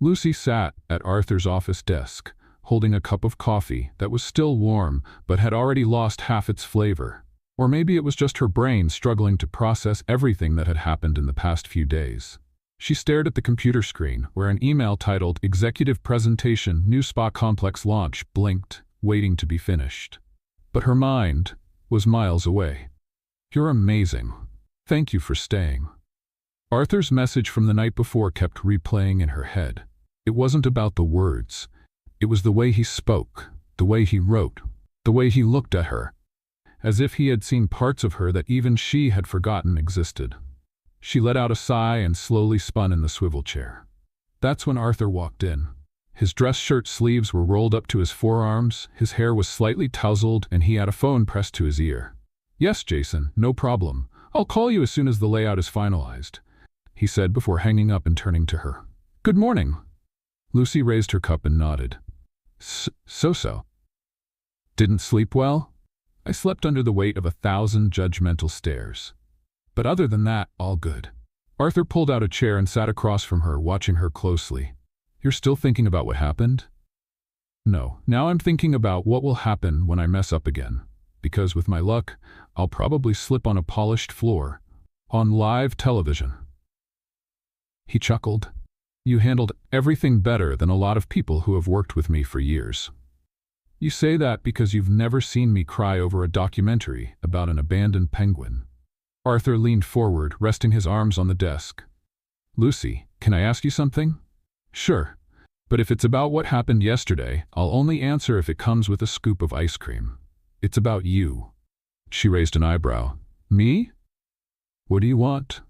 Lucy sat at Arthur's office desk, holding a cup of coffee that was still warm but had already lost half its flavor. Or maybe it was just her brain struggling to process everything that had happened in the past few days. She stared at the computer screen, where an email titled "Executive Presentation, New Spa Complex Launch" blinked, waiting to be finished. But her mind was miles away. "You're amazing. Thank you for staying." Arthur's message from the night before kept replaying in her head. It wasn't about the words. It was the way he spoke, the way he wrote, the way he looked at her, as if he had seen parts of her that even she had forgotten existed. She let out a sigh and slowly spun in the swivel chair. That's when Arthur walked in. His dress shirt sleeves were rolled up to his forearms, his hair was slightly tousled, and he had a phone pressed to his ear. "Yes, Jason, no problem. I'll call you as soon as the layout is finalized," he said before hanging up and turning to her. "Good morning." Lucy raised her cup and nodded. So. Didn't sleep well? I slept under the weight of 1,000 judgmental stares. But other than that, all good. Arthur pulled out a chair and sat across from her, watching her closely. "You're still thinking about what happened?" "No, now I'm thinking about what will happen when I mess up again. Because with my luck, I'll probably slip on a polished floor, on live television." He chuckled. "You handled everything better than a lot of people who have worked with me for years. You say that because you've never seen me cry over a documentary about an abandoned penguin." Arthur leaned forward, resting his arms on the desk. "Lucy, can I ask you something?" "Sure. But if it's about what happened yesterday, I'll only answer if it comes with a scoop of ice cream. It's about you." She raised an eyebrow. "Me? What do you want?"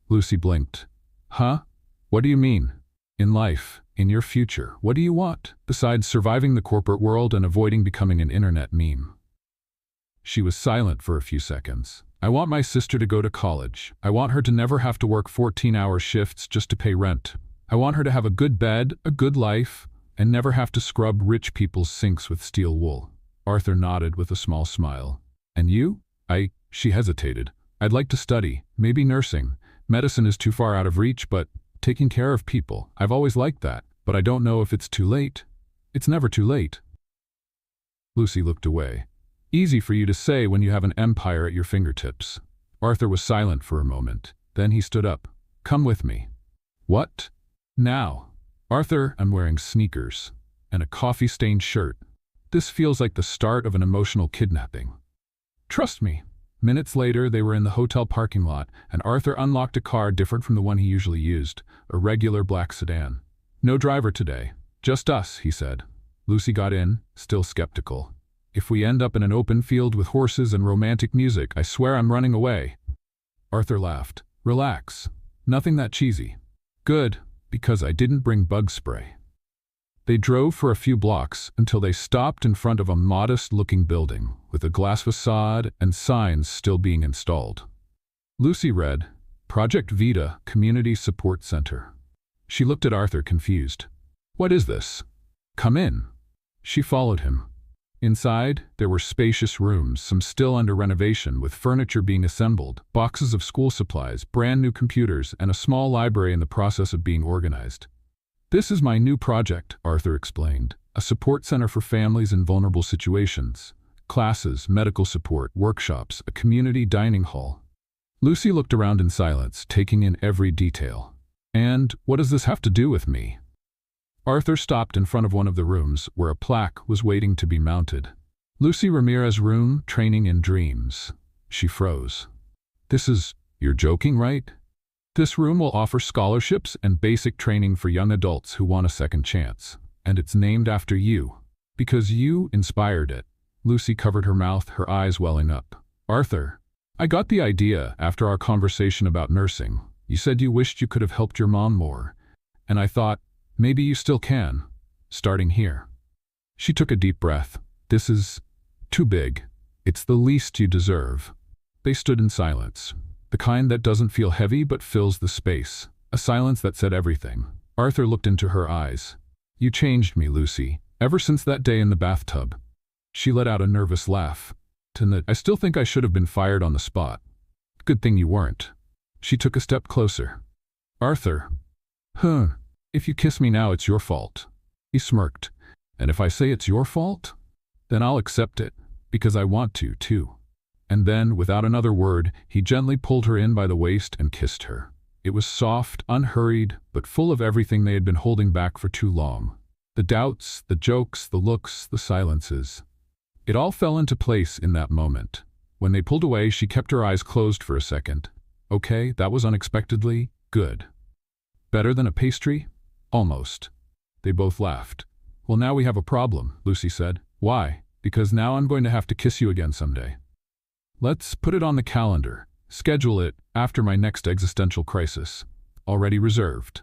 Lucy blinked. "Huh? What do you mean? In life, in your future, what do you want, besides surviving the corporate world and avoiding becoming an internet meme?" She was silent for a few seconds. "I want my sister to go to college. I want her to never have to work 14-hour shifts just to pay rent. I want her to have a good bed, a good life, and never have to scrub rich people's sinks with steel wool." Arthur nodded with a small smile. "And you?" She hesitated. "I'd like to study, maybe nursing. Medicine is too far out of reach, but taking care of people, I've always liked that, but I don't know if it's too late." "It's never too late." Lucy looked away. "Easy for you to say when you have an empire at your fingertips." Arthur was silent for a moment. Then he stood up. "Come with me." "What? Now?" "Arthur, I'm wearing sneakers and a coffee-stained shirt. This feels like the start of an emotional kidnapping. Trust me." Minutes later, they were in the hotel parking lot, and Arthur unlocked a car different from the one he usually used, a regular black sedan. "No driver today. Just us," he said. Lucy got in, still skeptical. "If we end up in an open field with horses and romantic music, I swear I'm running away." Arthur laughed. "Relax. Nothing that cheesy." "Good, because I didn't bring bug spray." They drove for a few blocks until they stopped in front of a modest-looking building with a glass facade and signs still being installed. Lucy read, "Project Vita Community Support Center." She looked at Arthur, confused. "What is this?" "Come in." She followed him. Inside, there were spacious rooms, some still under renovation, with furniture being assembled, boxes of school supplies, brand new computers, and a small library in the process of being organized. "This is my new project," Arthur explained. "A support center for families in vulnerable situations. Classes, medical support, workshops, a community dining hall." Lucy looked around in silence, taking in every detail. "And what does this have to do with me?" Arthur stopped in front of one of the rooms, where a plaque was waiting to be mounted. "Lucy Ramirez Room, Training in Dreams." She froze. You're joking, right? This room will offer scholarships and basic training for young adults who want a second chance. And it's named after you. Because you inspired it." Lucy covered her mouth, her eyes welling up. "Arthur, I got the idea after our conversation about nursing. You said you wished you could have helped your mom more. And I thought, Maybe you still can, starting here. She took a deep breath. This is too big. It's the least you deserve. They stood in silence, the kind that doesn't feel heavy but fills the space, a silence that said everything. Arthur looked into her eyes. You changed me, Lucy, ever since that day in the bathtub. She let out a nervous laugh. I still think I should have been fired on the spot. Good thing you weren't. She took a step closer. Arthur. If you kiss me now, it's your fault. He smirked. And if I say it's your fault, then I'll accept it, because I want to, too. And then, without another word, he gently pulled her in by the waist and kissed her. It was soft, unhurried, but full of everything they had been holding back for too long. The doubts, the jokes, the looks, the silences. It all fell into place in that moment. When they pulled away, she kept her eyes closed for a second. Okay, that was unexpectedly good. Better than a pastry? Almost. They both laughed. Well, now we have a problem, Lucy said. Why? Because now I'm going to have to kiss you again someday. Let's put it on the calendar. Schedule it after my next existential crisis. Already reserved.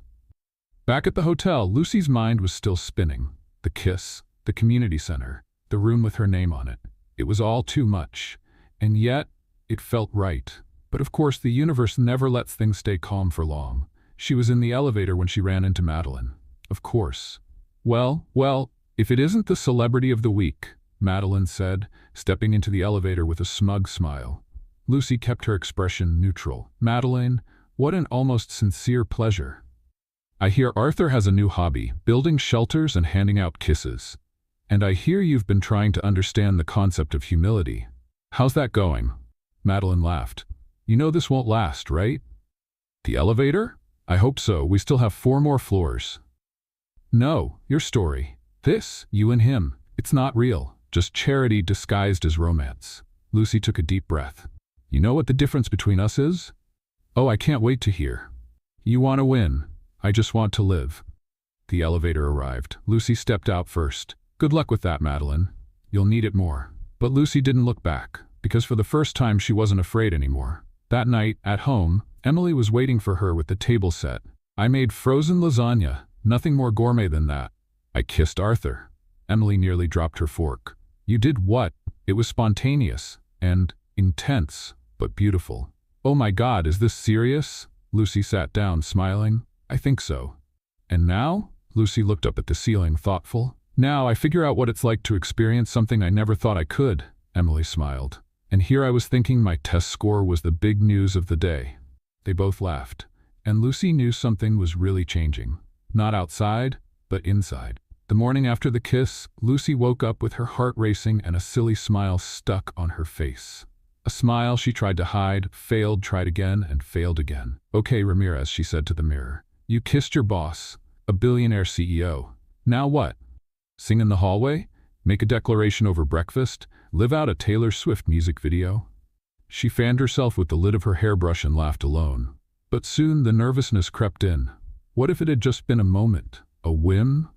Back at the hotel, Lucy's mind was still spinning. The kiss, the community center, the room with her name on it. It was all too much. And yet, it felt right. But of course, the universe never lets things stay calm for long. She was in the elevator when she ran into Madeline. Of course. Well, if it isn't the celebrity of the week, Madeline said, stepping into the elevator with a smug smile. Lucy kept her expression neutral. Madeline, what an almost sincere pleasure. I hear Arthur has a new hobby, building shelters and handing out kisses. And I hear you've been trying to understand the concept of humility. How's that going? Madeline laughed. You know this won't last, right? The elevator? I hope so. We still have 4 more floors. No, your story. This, you and him, it's not real. Just charity disguised as romance. Lucy took a deep breath. You know what the difference between us is? Oh, I can't wait to hear. You want to win. I just want to live. The elevator arrived. Lucy stepped out first. Good luck with that, Madeline. You'll need it more. But Lucy didn't look back, because for the first time she wasn't afraid anymore. That night, at home, Emily was waiting for her with the table set. I made frozen lasagna. Nothing more gourmet than that. I kissed Arthur. Emily nearly dropped her fork. You did what? It was spontaneous and intense, but beautiful. Oh my God, is this serious? Lucy sat down, smiling. I think so. And now? Lucy looked up at the ceiling, thoughtful. Now I figure out what it's like to experience something I never thought I could. Emily smiled. And here I was thinking my test score was the big news of the day. They both laughed, and Lucy knew something was really changing. Not outside, but inside. The morning after the kiss, Lucy woke up with her heart racing and a silly smile stuck on her face. A smile she tried to hide, failed, tried again, and failed again. Okay, Ramirez, she said to the mirror. You kissed your boss, a billionaire CEO. Now what? Sing in the hallway? Make a declaration over breakfast? Live out a Taylor Swift music video? She fanned herself with the lid of her hairbrush and laughed alone. But soon the nervousness crept in. What if it had just been a moment? A whim?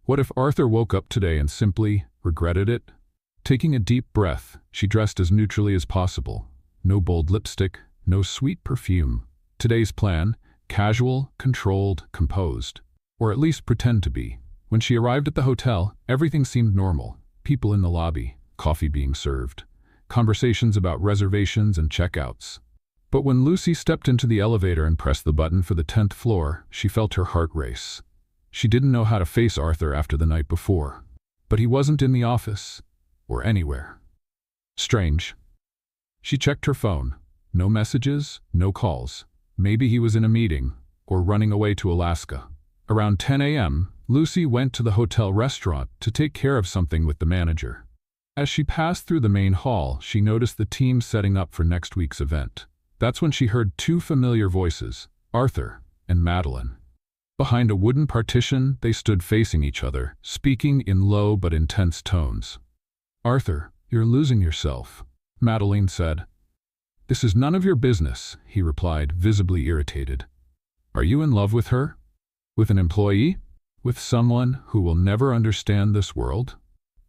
What if Arthur woke up today and simply regretted it? Taking a deep breath, she dressed as neutrally as possible. No bold lipstick, no sweet perfume. Today's plan, casual, controlled, composed. Or at least pretend to be. When she arrived at the hotel, everything seemed normal. People in the lobby, coffee being served, conversations about reservations and checkouts. But when Lucy stepped into the elevator and pressed the button for the 10th floor, she felt her heart race. She didn't know how to face Arthur after the night before. But he wasn't in the office, or anywhere. Strange. She checked her phone. No messages, no calls. Maybe he was in a meeting, or running away to Alaska. Around 10 a.m., Lucy went to the hotel restaurant to take care of something with the manager. As she passed through the main hall, she noticed the team setting up for next week's event. That's when she heard 2 familiar voices, Arthur and Madeline. Behind a wooden partition, they stood facing each other, speaking in low but intense tones. Arthur, you're losing yourself, Madeline said. This is none of your business, he replied, visibly irritated. Are you in love with her? With an employee? With someone who will never understand this world?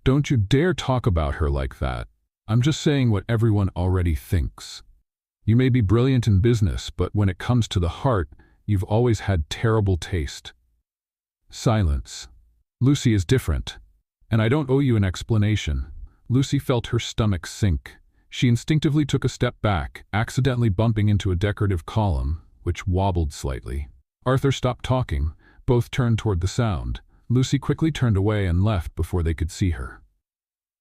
Don't you dare talk about her like that. I'm just saying what everyone already thinks. You may be brilliant in business, but when it comes to the heart, you've always had terrible taste. Silence. Lucy is different. And I don't owe you an explanation. Lucy felt her stomach sink. She instinctively took a step back, accidentally bumping into a decorative column, which wobbled slightly. Arthur stopped talking. Both turned toward the sound. Lucy quickly turned away and left before they could see her.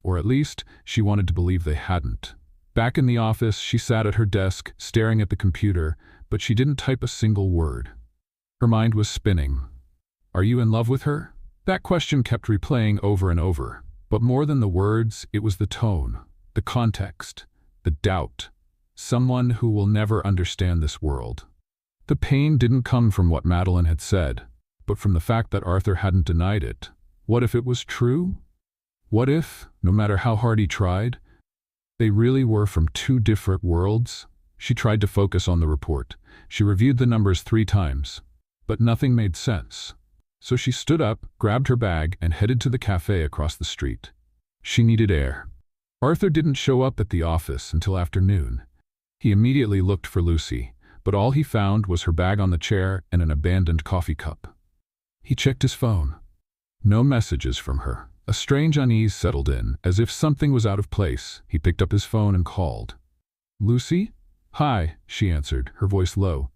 Or at least, she wanted to believe they hadn't. Back in the office, she sat at her desk, staring at the computer, but she didn't type a single word. Her mind was spinning. Are you in love with her? That question kept replaying over and over. But more than the words, it was the tone, the context, the doubt. Someone who will never understand this world. The pain didn't come from what Madeline had said, but from the fact that Arthur hadn't denied it. What if it was true? What if, no matter how hard he tried, they really were from two different worlds? She tried to focus on the report. She reviewed the numbers 3 times, but nothing made sense. So she stood up, grabbed her bag, and headed to the cafe across the street. She needed air. Arthur didn't show up at the office until afternoon. He immediately looked for Lucy, but all he found was her bag on the chair and an abandoned coffee cup. He checked his phone. No messages from her. A strange unease settled in, as if something was out of place. He picked up his phone and called. Lucy? Hi, she answered, her voice low.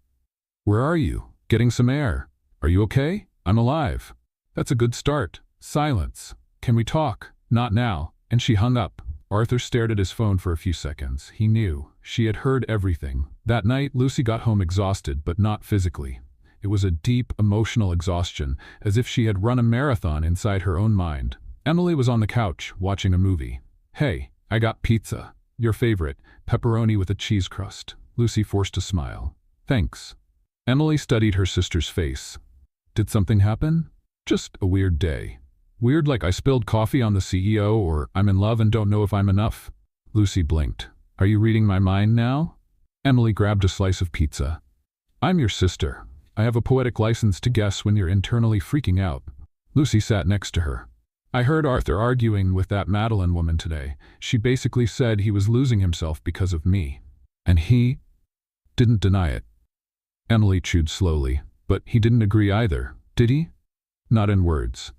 Where are you? Getting some air. Are you okay? I'm alive. That's a good start. Silence. Can we talk? Not now. And she hung up. Arthur stared at his phone for a few seconds. He knew. She had heard everything. That night, Lucy got home exhausted, but not physically. It was a deep, emotional exhaustion, as if she had run a marathon inside her own mind. Emily was on the couch, watching a movie. Hey, I got pizza. Your favorite, pepperoni with a cheese crust. Lucy forced a smile. Thanks. Emily studied her sister's face. Did something happen? Just a weird day. Weird like I spilled coffee on the CEO, or I'm in love and don't know if I'm enough. Lucy blinked. Are you reading my mind now? Emily grabbed a slice of pizza. I'm your sister. I have a poetic license to guess when you're internally freaking out. Lucy sat next to her. I heard Arthur arguing with that Madeline woman today. She basically said he was losing himself because of me. And he didn't deny it. Emily chewed slowly. But he didn't agree either, did he? Not in words.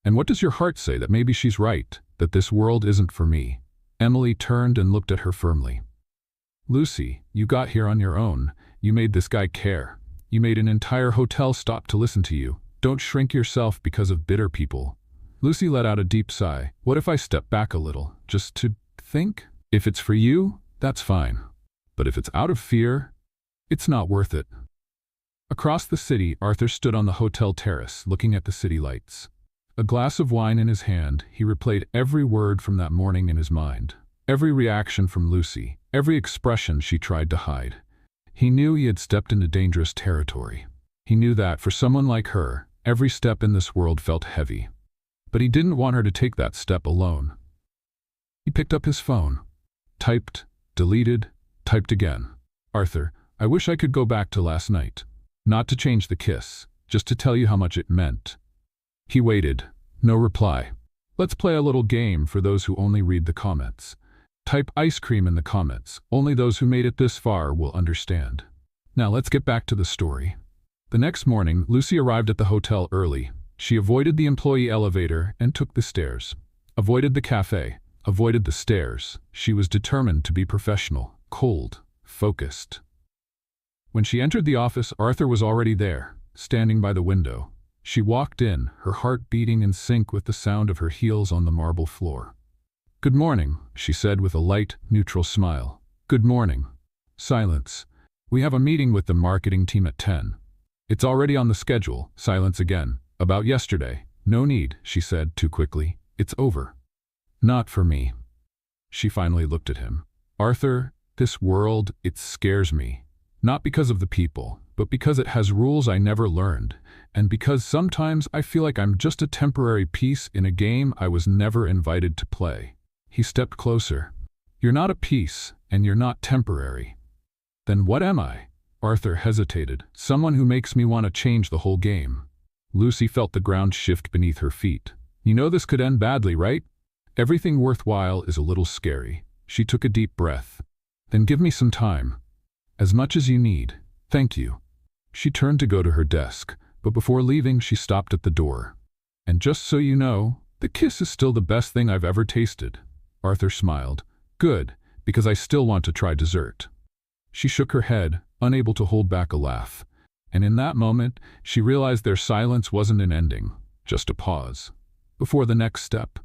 And what does your heart say that maybe she's right, that this world isn't for me? Emily turned and looked at her firmly. Lucy, you got here on your own. You made this guy care. You made an entire hotel stop to listen to you. Don't shrink yourself because of bitter people. Lucy let out a deep sigh. What if I step back a little, just to think? If it's for you, that's fine. But if it's out of fear, it's not worth it. Across the city, Arthur stood on the hotel terrace, looking at the city lights. A glass of wine in his hand, he replayed every word from that morning in his mind. Every reaction from Lucy, every expression she tried to hide. He knew he had stepped into dangerous territory. He knew that, for someone like her, every step in this world felt heavy. But he didn't want her to take that step alone. He picked up his phone. Typed, deleted, typed again. Arthur, I wish I could go back to last night. Not to change the kiss, just to tell you how much it meant. He waited. No reply. Let's play a little game for those who only read the comments. Type ice cream in the comments. Only those who made it this far will understand. Now let's get back to the story. The next morning, Lucy arrived at the hotel early. She avoided the employee elevator and took the stairs. Avoided the cafe. Avoided the stairs. She was determined to be professional, cold, focused. When she entered the office, Arthur was already there, standing by the window. She walked in, her heart beating in sync with the sound of her heels on the marble floor. Good morning, she said with a light, neutral smile. Good morning. Silence. We have a meeting with the marketing team at 10. It's already on the schedule. Silence again. About yesterday. No need, she said too quickly. It's over. Not for me. She finally looked at him. Arthur, this world, it scares me. Not because of the people, but because it has rules I never learned, and because sometimes I feel like I'm just a temporary piece in a game I was never invited to play. He stepped closer. You're not a piece, and you're not temporary. Then what am I? Arthur hesitated. Someone who makes me want to change the whole game. Lucy felt the ground shift beneath her feet. You know this could end badly, right? Everything worthwhile is a little scary. She took a deep breath. Then give me some time. As much as you need. Thank you. She turned to go to her desk, but before leaving she stopped at the door. "And just so you know, the kiss is still the best thing I've ever tasted." Arthur smiled. "Good, because I still want to try dessert." She shook her head, unable to hold back a laugh. And in that moment, she realized their silence wasn't an ending, just a pause. Before the next step.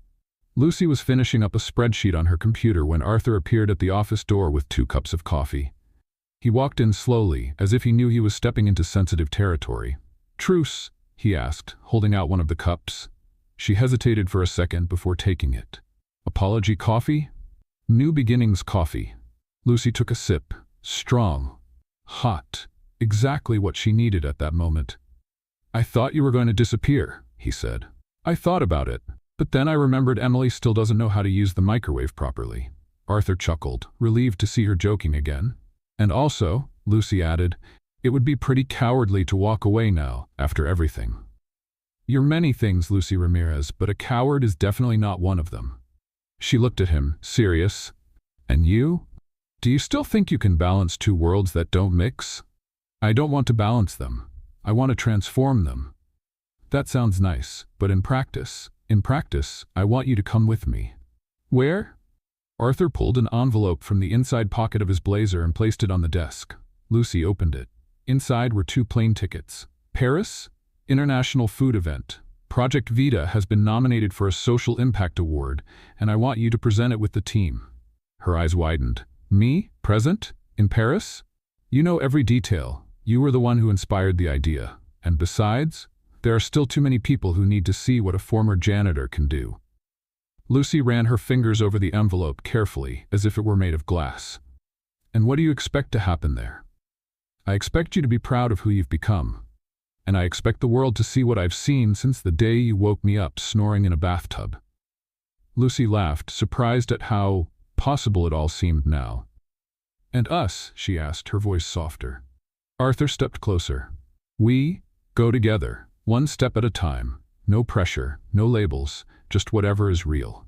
Lucy was finishing up a spreadsheet on her computer when Arthur appeared at the office door with 2 cups of coffee. He walked in slowly, as if he knew he was stepping into sensitive territory. "Truce?" he asked, holding out one of the cups. She hesitated for a second before taking it. "Apology coffee?" "New beginnings coffee." Lucy took a sip. Strong. Hot. Exactly what she needed at that moment. "I thought you were going to disappear," he said. "I thought about it, but then I remembered Emily still doesn't know how to use the microwave properly." Arthur chuckled, relieved to see her joking again. "And also," Lucy added, "it would be pretty cowardly to walk away now, after everything." "You're many things, Lucy Ramirez, but a coward is definitely not one of them." She looked at him, serious. "And you? Do you still think you can balance 2 worlds that don't mix?" "I don't want to balance them. I want to transform them." "That sounds nice, but in practice, I want you to come with me." "Where?" Arthur pulled an envelope from the inside pocket of his blazer and placed it on the desk. Lucy opened it. Inside were 2 plane tickets. "Paris? International Food Event. Project Vita has been nominated for a Social Impact Award, and I want you to present it with the team." Her eyes widened. "Me? Present? In Paris? You know every detail. You were the one who inspired the idea. And besides, there are still too many people who need to see what a former janitor can do." Lucy ran her fingers over the envelope carefully, as if it were made of glass. "And what do you expect to happen there?" "I expect you to be proud of who you've become. And I expect the world to see what I've seen since the day you woke me up snoring in a bathtub." Lucy laughed, surprised at how possible it all seemed now. "And us?" she asked, her voice softer. Arthur stepped closer. "We go together, one step at a time. No pressure, no labels, just whatever is real."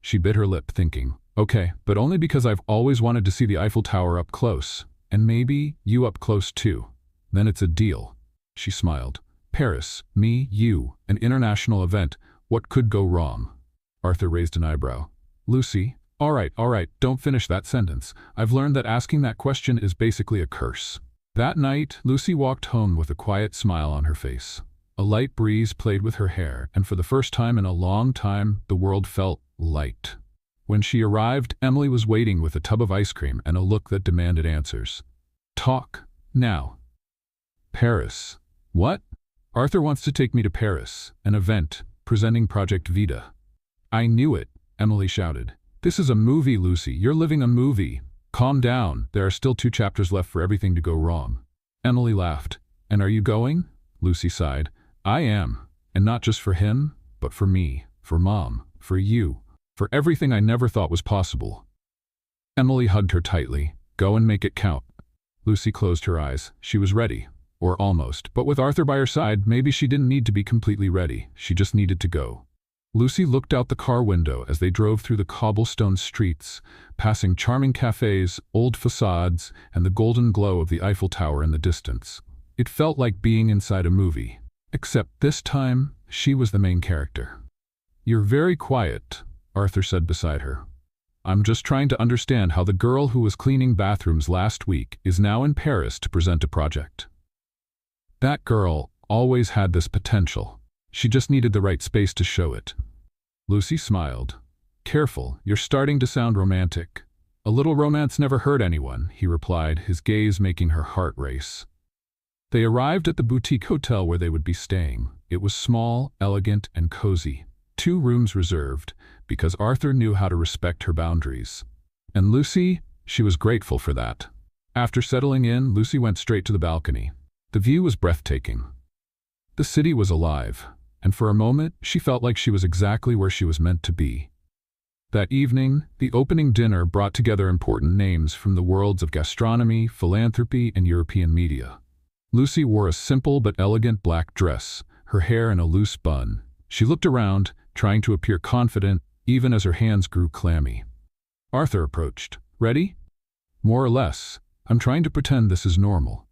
She bit her lip, thinking, "Okay, but only because I've always wanted to see the Eiffel Tower up close, and maybe you up close too. Then it's a deal." She smiled. "Paris, me, you, an international event. What could go wrong?" Arthur raised an eyebrow. "Lucy, all right, don't finish that sentence. I've learned that asking that question is basically a curse." That night, Lucy walked home with a quiet smile on her face. A light breeze played with her hair, and for the first time in a long time, the world felt light. When she arrived, Emily was waiting with a tub of ice cream and a look that demanded answers. "Talk, now." "Paris. What?" "Arthur wants to take me to Paris, an event, presenting Project Vita." "I knew it," Emily shouted. "This is a movie, Lucy. You're living a movie. Calm down, there are still 2 chapters left for everything to go wrong." Emily laughed. "And are you going?" Lucy sighed. "I am. And not just for him, but for me, for Mom, for you, for everything I never thought was possible." Emily hugged her tightly. "Go and make it count." Lucy closed her eyes. She was ready. Or almost. But with Arthur by her side, maybe she didn't need to be completely ready. She just needed to go. Lucy looked out the car window as they drove through the cobblestone streets, passing charming cafes, old facades, and the golden glow of the Eiffel Tower in the distance. It felt like being inside a movie. Except this time, she was the main character. "You're very quiet," Arthur said beside her. "I'm just trying to understand how the girl who was cleaning bathrooms last week is now in Paris to present a project." "That girl always had this potential. She just needed the right space to show it." Lucy smiled. "Careful, you're starting to sound romantic." "A little romance never hurt anyone," he replied, his gaze making her heart race. They arrived at the boutique hotel where they would be staying. It was small, elegant, and cozy. 2 rooms reserved, because Arthur knew how to respect her boundaries. And Lucy, she was grateful for that. After settling in, Lucy went straight to the balcony. The view was breathtaking. The city was alive, and for a moment, she felt like she was exactly where she was meant to be. That evening, the opening dinner brought together important names from the worlds of gastronomy, philanthropy, and European media. Lucy wore a simple but elegant black dress, her hair in a loose bun. She looked around, trying to appear confident, even as her hands grew clammy. Arthur approached. "Ready?" "More or less. I'm trying to pretend this is normal."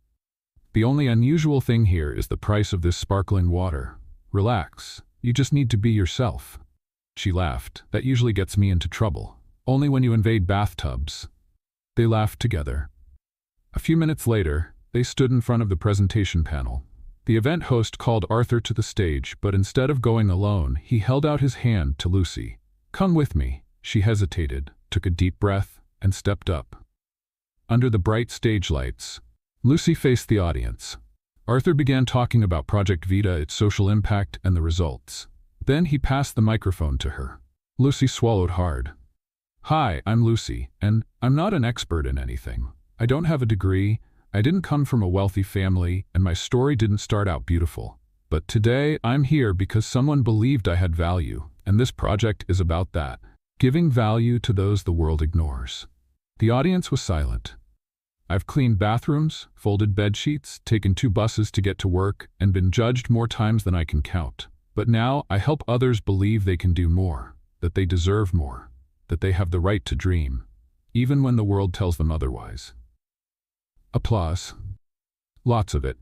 The only unusual thing here is the price of this sparkling water. Relax. You just need to be yourself. She laughed. That usually gets me into trouble. Only when you invade bathtubs. They laughed together. A few minutes later, they stood in front of the presentation panel. The event host called Arthur to the stage, but instead of going alone, he held out his hand to Lucy. "Come with me." She hesitated, took a deep breath, and stepped up. Under the bright stage lights, Lucy faced the audience. Arthur began talking about Project Vita, its social impact, and the results. Then he passed the microphone to her. Lucy swallowed hard. "Hi, I'm Lucy, and I'm not an expert in anything. I don't have a degree, I didn't come from a wealthy family, and my story didn't start out beautiful. But today, I'm here because someone believed I had value, and this project is about that. Giving value to those the world ignores." The audience was silent. "I've cleaned bathrooms, folded bedsheets, taken 2 buses to get to work, and been judged more times than I can count. But now I help others believe they can do more, that they deserve more, that they have the right to dream, even when the world tells them otherwise." Applause. Lots of it.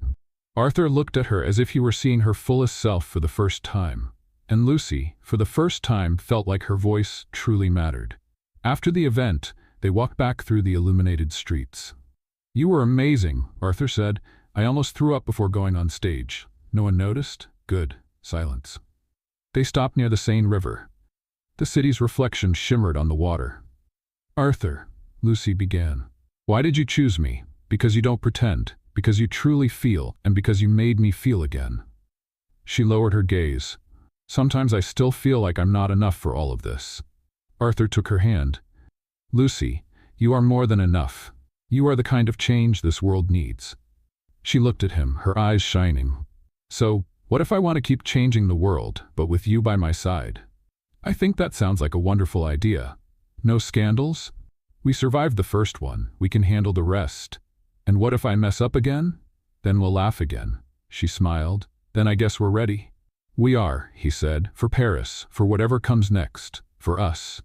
Arthur looked at her as if he were seeing her fullest self for the first time. And Lucy, for the first time, felt like her voice truly mattered. After the event, they walked back through the illuminated streets. "You were amazing," Arthur said. "I almost threw up before going on stage." "No one noticed?" "Good." Silence. They stopped near the Seine River. The city's reflection shimmered on the water. "Arthur," Lucy began, "why did you choose me? Because you don't pretend, because you truly feel, and because you made me feel again." She lowered her gaze. "Sometimes I still feel like I'm not enough for all of this." Arthur took her hand. "Lucy, you are more than enough. You are the kind of change this world needs." She looked at him, her eyes shining. "So, what if I want to keep changing the world, but with you by my side?" "I think that sounds like a wonderful idea. No scandals? We survived the first one, we can handle the rest. And what if I mess up again? Then we'll laugh again." She smiled. "Then I guess we're ready." "We are," he said, "for Paris, for whatever comes next, for us."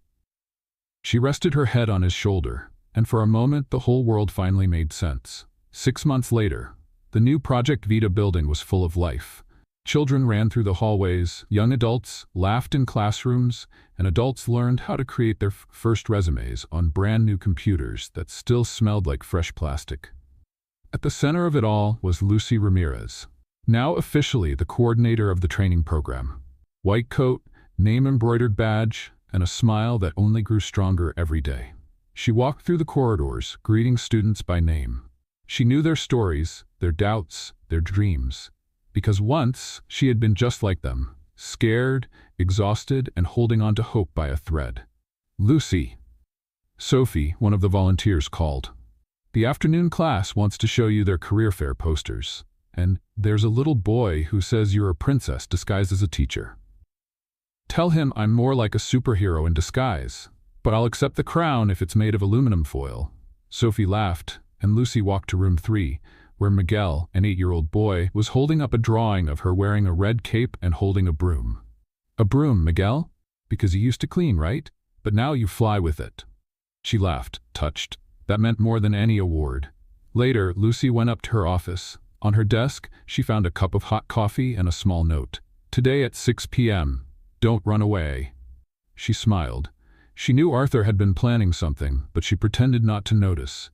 She rested her head on his shoulder, and for a moment the whole world finally made sense. 6 months later, the new Project Vita building was full of life. Children ran through the hallways, young adults laughed in classrooms, and adults learned how to create their first resumes on brand new computers that still smelled like fresh plastic. At the center of it all was Lucy Ramirez, now officially the coordinator of the training program. White coat, name-embroidered badge, and a smile that only grew stronger every day. She walked through the corridors, greeting students by name. She knew their stories, their doubts, their dreams. Because once, she had been just like them, scared, exhausted, and holding on to hope by a thread. "Lucy." Sophie, one of the volunteers, called. "The afternoon class wants to show you their career fair posters. And there's a little boy who says you're a princess disguised as a teacher. Tell him I'm more like a superhero in disguise, but I'll accept the crown if it's made of aluminum foil." Sophie laughed, and Lucy walked to room 3, where Miguel, an 8-year-old boy, was holding up a drawing of her wearing a red cape and holding a broom. "A broom, Miguel? Because you used to clean, right? But now you fly with it." She laughed, touched. That meant more than any award. Later, Lucy went up to her office. On her desk, she found a cup of hot coffee and a small note. "Today at 6 p.m. Don't run away." She smiled. She knew Arthur had been planning something, but she pretended not to notice.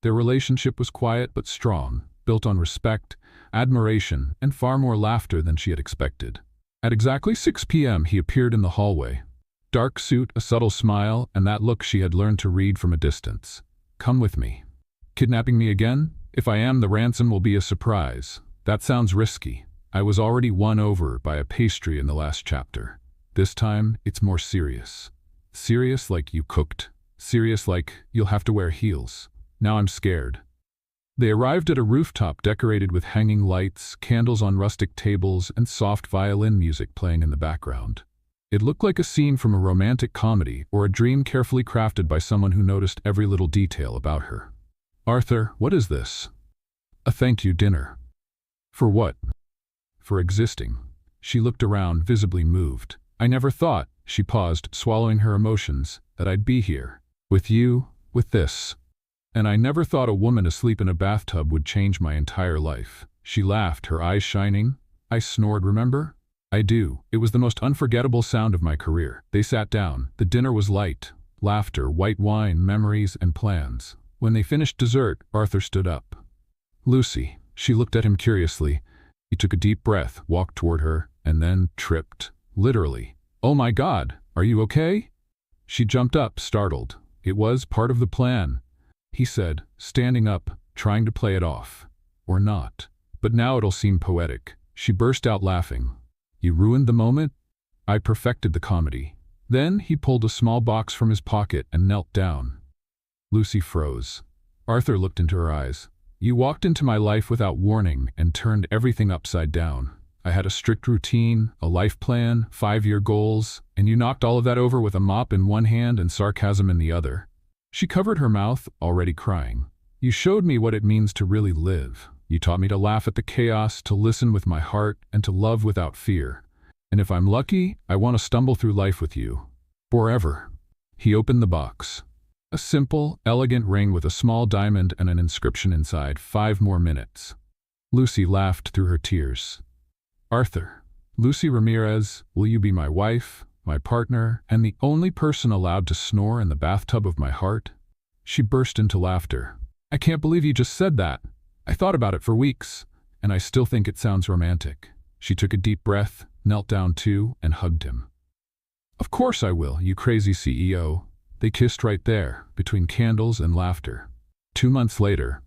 Their relationship was quiet but strong, built on respect, admiration, and far more laughter than she had expected. At exactly 6 p.m. he appeared in the hallway. Dark suit, a subtle smile, and that look she had learned to read from a distance. "Come with me." "Kidnapping me again? If I am, the ransom will be a surprise." "That sounds risky. I was already won over by a pastry in the last chapter. This time, it's more serious. Serious like you cooked. Serious like you'll have to wear heels. Now I'm scared." They arrived at a rooftop decorated with hanging lights, candles on rustic tables, and soft violin music playing in the background. It looked like a scene from a romantic comedy or a dream carefully crafted by someone who noticed every little detail about her. "Arthur, what is this?" "A thank you dinner." "For what?" "For existing." She looked around, visibly moved. "I never thought," she paused, swallowing her emotions, "that I'd be here. With you, with this." And I never thought a woman asleep in a bathtub would change my entire life. She laughed, her eyes shining. I snored, remember? I do. It was the most unforgettable sound of my career. They sat down. The dinner was light. Laughter, white wine, memories, and plans. When they finished dessert, Arthur stood up. Lucy. She looked at him curiously. He took a deep breath, walked toward her, and then tripped. Literally. Oh my God, are you okay? She jumped up, startled. It was part of the plan, he said, standing up, trying to play it off. Or not. But now it'll seem poetic. She burst out laughing. You ruined the moment? I perfected the comedy. Then he pulled a small box from his pocket and knelt down. Lucy froze. Arthur looked into her eyes. You walked into my life without warning and turned everything upside down. I had a strict routine, a life plan, 5-year goals, and you knocked all of that over with a mop in one hand and sarcasm in the other. She covered her mouth, already crying. You showed me what it means to really live. You taught me to laugh at the chaos, to listen with my heart, and to love without fear. And if I'm lucky, I want to stumble through life with you. Forever. He opened the box. A simple, elegant ring with a small diamond and an inscription inside. 5 more minutes. Lucy laughed through her tears. Arthur. Lucy Ramirez, will you be my wife, my partner, and the only person allowed to snore in the bathtub of my heart? She burst into laughter. I can't believe you just said that. I thought about it for weeks, and I still think it sounds romantic. She took a deep breath, knelt down too, and hugged him. Of course I will, you crazy CEO. They kissed right there, between candles and laughter. 2 months later,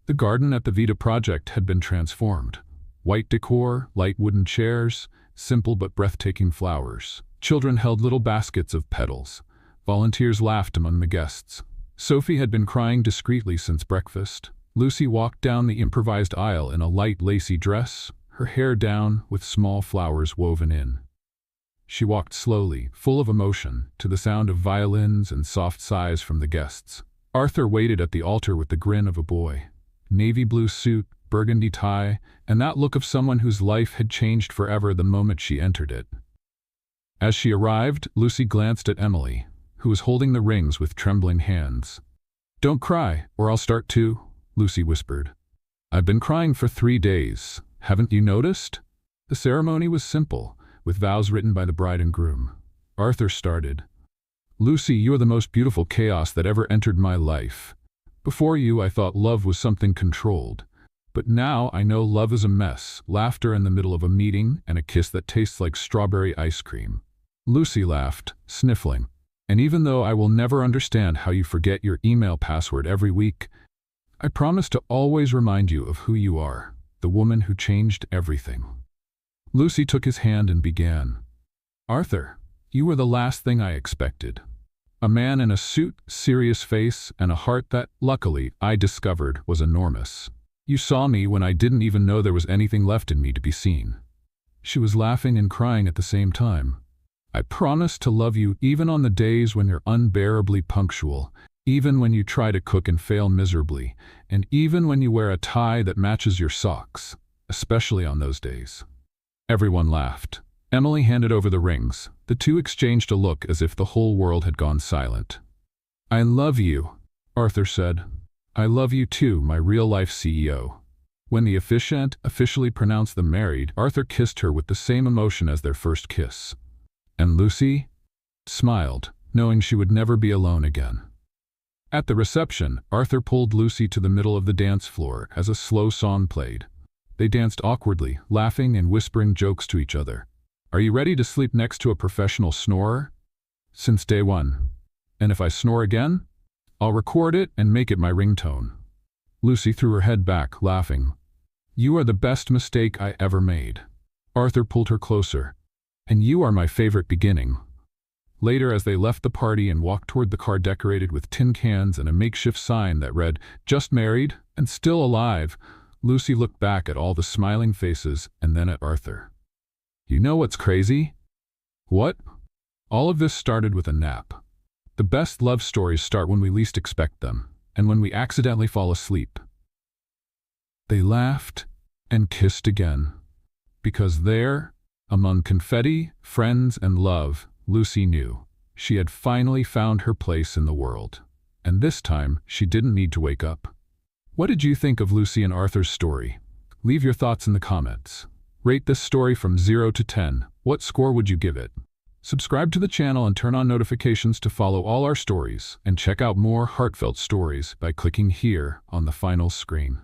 the garden at the Vita project had been transformed. White decor, light wooden chairs, simple but breathtaking flowers. Children held little baskets of petals. Volunteers laughed among the guests. Sophie had been crying discreetly since breakfast. Lucy walked down the improvised aisle in a light lacy dress, her hair down with small flowers woven in. She walked slowly, full of emotion, to the sound of violins and soft sighs from the guests. Arthur waited at the altar with the grin of a boy. Navy blue suit, burgundy tie, and that look of someone whose life had changed forever the moment she entered it. As she arrived, Lucy glanced at Emily, who was holding the rings with trembling hands. Don't cry, or I'll start too, Lucy whispered. I've been crying for 3 days. Haven't you noticed? The ceremony was simple, with vows written by the bride and groom. Arthur started. Lucy, you are the most beautiful chaos that ever entered my life. Before you, I thought love was something controlled. But now I know love is a mess, laughter in the middle of a meeting, and a kiss that tastes like strawberry ice cream. Lucy laughed, sniffling. And even though I will never understand how you forget your email password every week, I promise to always remind you of who you are, the woman who changed everything. Lucy took his hand and began. Arthur, you were the last thing I expected. A man in a suit, serious face, and a heart that, luckily, I discovered was enormous. You saw me when I didn't even know there was anything left in me to be seen. She was laughing and crying at the same time. I promise to love you even on the days when you're unbearably punctual, even when you try to cook and fail miserably, and even when you wear a tie that matches your socks, especially on those days. Everyone laughed. Emily handed over the rings. The two exchanged a look as if the whole world had gone silent. I love you, Arthur said. I love you too, my real-life CEO. When the officiant officially pronounced them married, Arthur kissed her with the same emotion as their first kiss. And Lucy smiled, knowing she would never be alone again. At the reception, Arthur pulled Lucy to the middle of the dance floor as a slow song played. They danced awkwardly, laughing and whispering jokes to each other. Are you ready to sleep next to a professional snorer? Since day one. And if I snore again, I'll record it and make it my ringtone. Lucy threw her head back, laughing. You are the best mistake I ever made. Arthur pulled her closer. And you are my favorite beginning. Later, as they left the party and walked toward the car decorated with tin cans and a makeshift sign that read, Just married and still alive, Lucy looked back at all the smiling faces and then at Arthur. You know what's crazy? What? All of this started with a nap. The best love stories start when we least expect them, and when we accidentally fall asleep. They laughed and kissed again. Because there, among confetti, friends, and love, Lucy knew she had finally found her place in the world. and this time she didn't need to wake up. What did you think of Lucy and Arthur's story? Leave your thoughts in the comments. Rate this story from 0 to 10. What score would you give it? Subscribe to the channel and turn on notifications to follow all our stories, and check out more heartfelt stories by clicking here on the final screen.